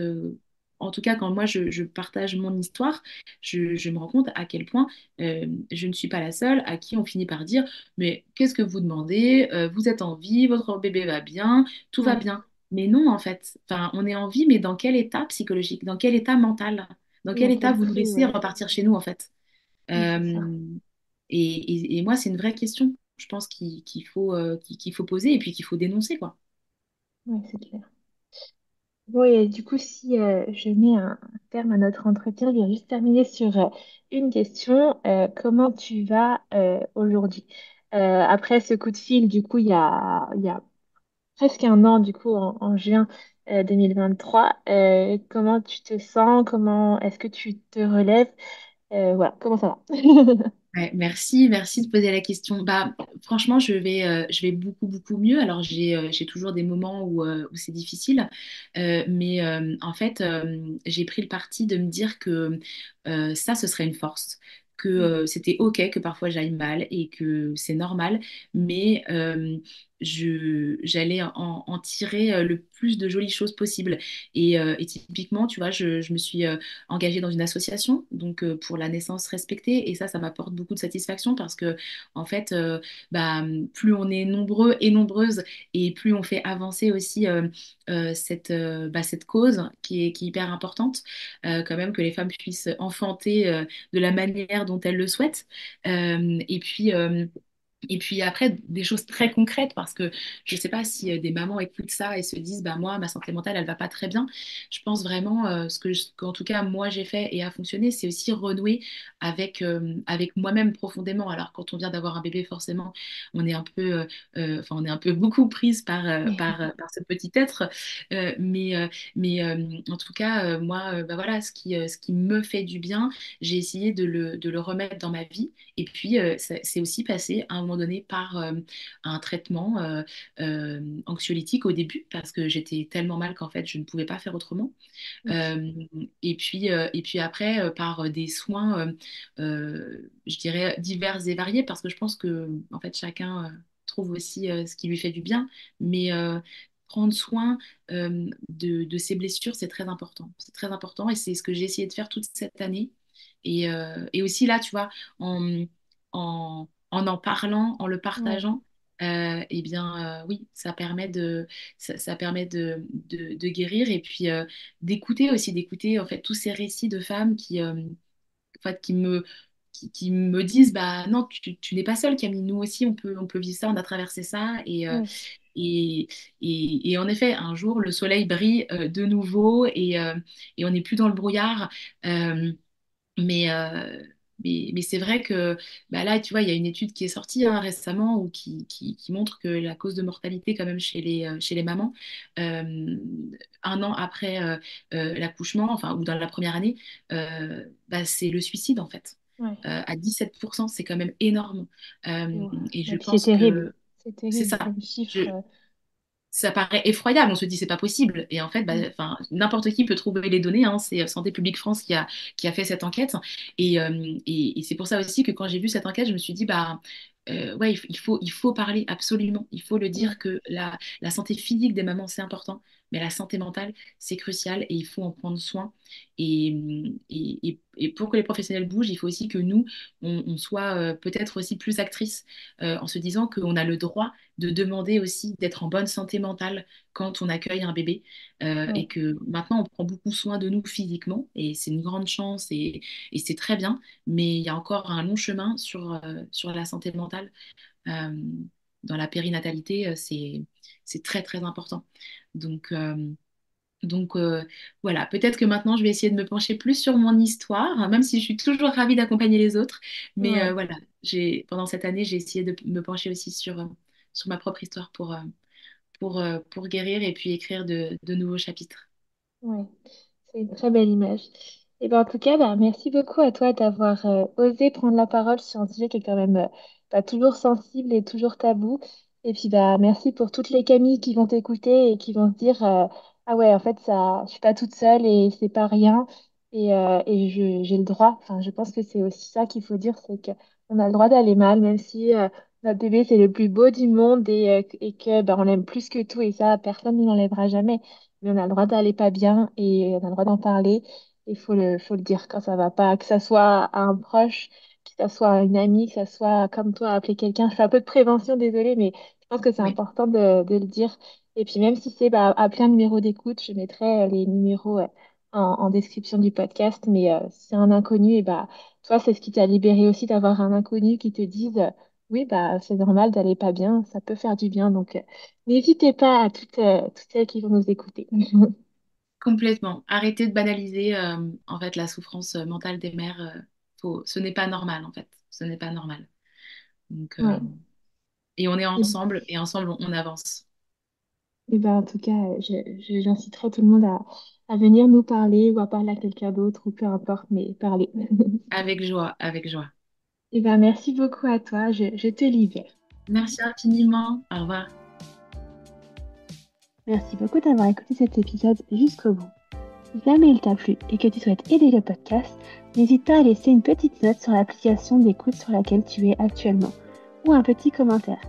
en tout cas, quand moi je partage mon histoire, je me rends compte à quel point je ne suis pas la seule à qui on finit par dire, mais qu'est-ce que vous demandez? Vous êtes en vie, votre bébé va bien, tout va Ouais, bien. Mais non, en fait, enfin, on est en vie, mais dans quel état psychologique, dans quel état mental, dans oui, quel on état vous nous construit, laissez ouais. repartir chez nous, en fait? Oui, c'est ça. Euh, et moi, c'est une vraie question, je pense, qu'il faut poser et puis qu'il faut dénoncer, quoi. Ouais, c'est clair. Bon, et du coup, si je mets un terme à notre entretien, je vais juste terminer sur une question. Comment tu vas aujourd'hui? Après ce coup de fil, du coup, il y a presque un an, du coup, en juin 2023, comment tu te sens? Comment est-ce que tu te relèves? Voilà, comment ça va? Ouais, merci de poser la question. Bah, franchement, je vais beaucoup, beaucoup mieux. Alors, j'ai toujours des moments où c'est difficile, mais en fait, j'ai pris le parti de me dire que ça, ce serait une force, que Mm, c'était OK que parfois j'aille mal et que c'est normal, mais j'allais en tirer le plus de jolies choses possibles. Et typiquement, tu vois, je me suis engagée dans une association donc pour la naissance respectée, et ça m'apporte beaucoup de satisfaction parce que en fait, bah, plus on est nombreux et nombreuses, et plus on fait avancer aussi cette cause qui est hyper importante, quand même, que les femmes puissent enfanter de la manière dont elles le souhaitent. Euh, et puis, euh, et puis après, des choses très concrètes, parce que je ne sais pas si des mamans écoutent ça et se disent, bah, moi, ma santé mentale, elle va pas très bien. Je pense vraiment, qu'en tout cas, moi, j'ai fait et a fonctionné, c'est aussi renouer avec moi-même profondément. Alors, quand on vient d'avoir un bébé, forcément, on est un peu, enfin, on est un peu beaucoup prise par ce petit être. Mais en tout cas, moi, bah, voilà, ce qui me fait du bien, j'ai essayé de le remettre dans ma vie. Et puis, c'est aussi passé à un moment donné par un traitement anxiolytique au début, parce que j'étais tellement mal qu'en fait, je ne pouvais pas faire autrement. Ok. Euh, et puis après, par des soins, je dirais, divers et variés, parce que je pense que en fait, chacun trouve aussi ce qui lui fait du bien. Mais prendre soin de ses blessures, c'est très important. C'est très important, et c'est ce que j'ai essayé de faire toute cette année. Et aussi là, tu vois, en, en parlant, en le Ouais, partageant, eh bien, oui, ça permet de guérir, et puis d'écouter aussi, d'écouter en fait tous ces récits de femmes en fait, qui me disent, bah non, tu n'es pas seule, Camille, nous aussi, on peut vivre ça, on a traversé ça. ouais, Et, et en effet, un jour, le soleil brille de nouveau, et on n'est plus dans le brouillard. Euh, mais, euh, mais c'est vrai que bah là, tu vois, il y a une étude qui est sortie récemment, qui montre que la cause de mortalité quand même chez les mamans, euh, un an après l'accouchement, enfin, ou dans la première année, bah, c'est le suicide en fait. ouais. À 17%, c'est quand même énorme. Ouf. Et Et je puis c'est pense terrible. que C'est c'est terrible ça. comme Je, chiffre. Ça paraît effroyable, on se dit c'est pas possible. Et en fait, bah, Mm. enfin, n'importe qui peut trouver les données, hein. C'est Santé publique France qui a fait cette enquête. Et c'est pour ça aussi que quand j'ai vu cette enquête, je me suis dit, bah, ouais, il faut parler absolument. Il faut le Mm. dire que la santé physique des mamans, c'est important, mais la santé mentale, c'est crucial, et il faut en prendre soin. Et pour que les professionnels bougent, il faut aussi que nous, on soit peut-être aussi plus actrices, en se disant qu'on a le droit de demander aussi d'être en bonne santé mentale quand on accueille un bébé, et Ouais, que maintenant on prend beaucoup soin de nous physiquement, et c'est une grande chance, et c'est très bien, mais il y a encore un long chemin sur la santé mentale. Euh, dans la périnatalité, c'est très très important. Donc, euh, donc voilà, peut-être que maintenant je vais essayer de me pencher plus sur mon histoire, hein, même si je suis toujours ravie d'accompagner les autres. Mais ouais, voilà, pendant cette année, j'ai essayé de me pencher aussi sur ma propre histoire pour guérir, et puis écrire de nouveaux chapitres. ouais. C'est une très belle image. Et ben, en tout cas, bah, merci beaucoup à toi d'avoir osé prendre la parole sur un sujet qui est quand même pas toujours sensible et toujours tabou. Et puis bah merci pour toutes les Camilles qui vont t'écouter et qui vont se dire ah ouais, en fait ça je suis pas toute seule et c'est pas rien et j'ai le droit. Enfin, je pense que c'est aussi ça qu'il faut dire, c'est que on a le droit d'aller mal, même si notre bébé c'est le plus beau du monde et que bah, on l'aime plus que tout et ça personne ne l'enlèvera jamais. Mais on a le droit d'aller pas bien et on a le droit d'en parler. Il faut le dire quand ça va pas, que ça soit à un proche, que ça soit à une amie, que ça soit comme toi, appeler quelqu'un. Je fais un peu de prévention, désolée, mais je pense que c'est Oui, important de le dire. Et puis même si c'est bah, appeler un numéro d'écoute, je mettrai les numéros en description du podcast. Mais si c'est un inconnu, et bah, toi, c'est ce qui t'a libéré aussi d'avoir un inconnu qui te dise oui, bah, c'est normal d'aller pas bien, ça peut faire du bien. Donc, n'hésitez pas à toutes celles qui vont nous écouter. complètement. Arrêtez de banaliser en fait la souffrance mentale des mères. Ce n'est pas normal en fait. Ce n'est pas normal. Donc, Ouais. et on est Et, ensemble, et ensemble on avance. et ben, en tout cas, j'inciterai tout le monde à venir nous parler ou à parler à quelqu'un d'autre ou peu importe, mais parler. Avec joie, avec joie. Et ben, merci beaucoup à toi, je te libère. Merci infiniment. Au revoir. Merci beaucoup d'avoir écouté cet épisode jusqu'au bout. Si jamais il t'a plu et que tu souhaites aider le podcast, n'hésite pas à laisser une petite note sur l'application d'écoute sur laquelle tu es actuellement ou un petit commentaire.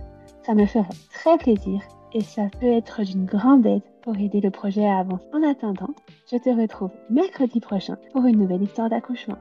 Ça me ferait très plaisir et ça peut être d'une grande aide pour aider le projet à avancer. En attendant, je te retrouve mercredi prochain pour une nouvelle histoire d'accouchement.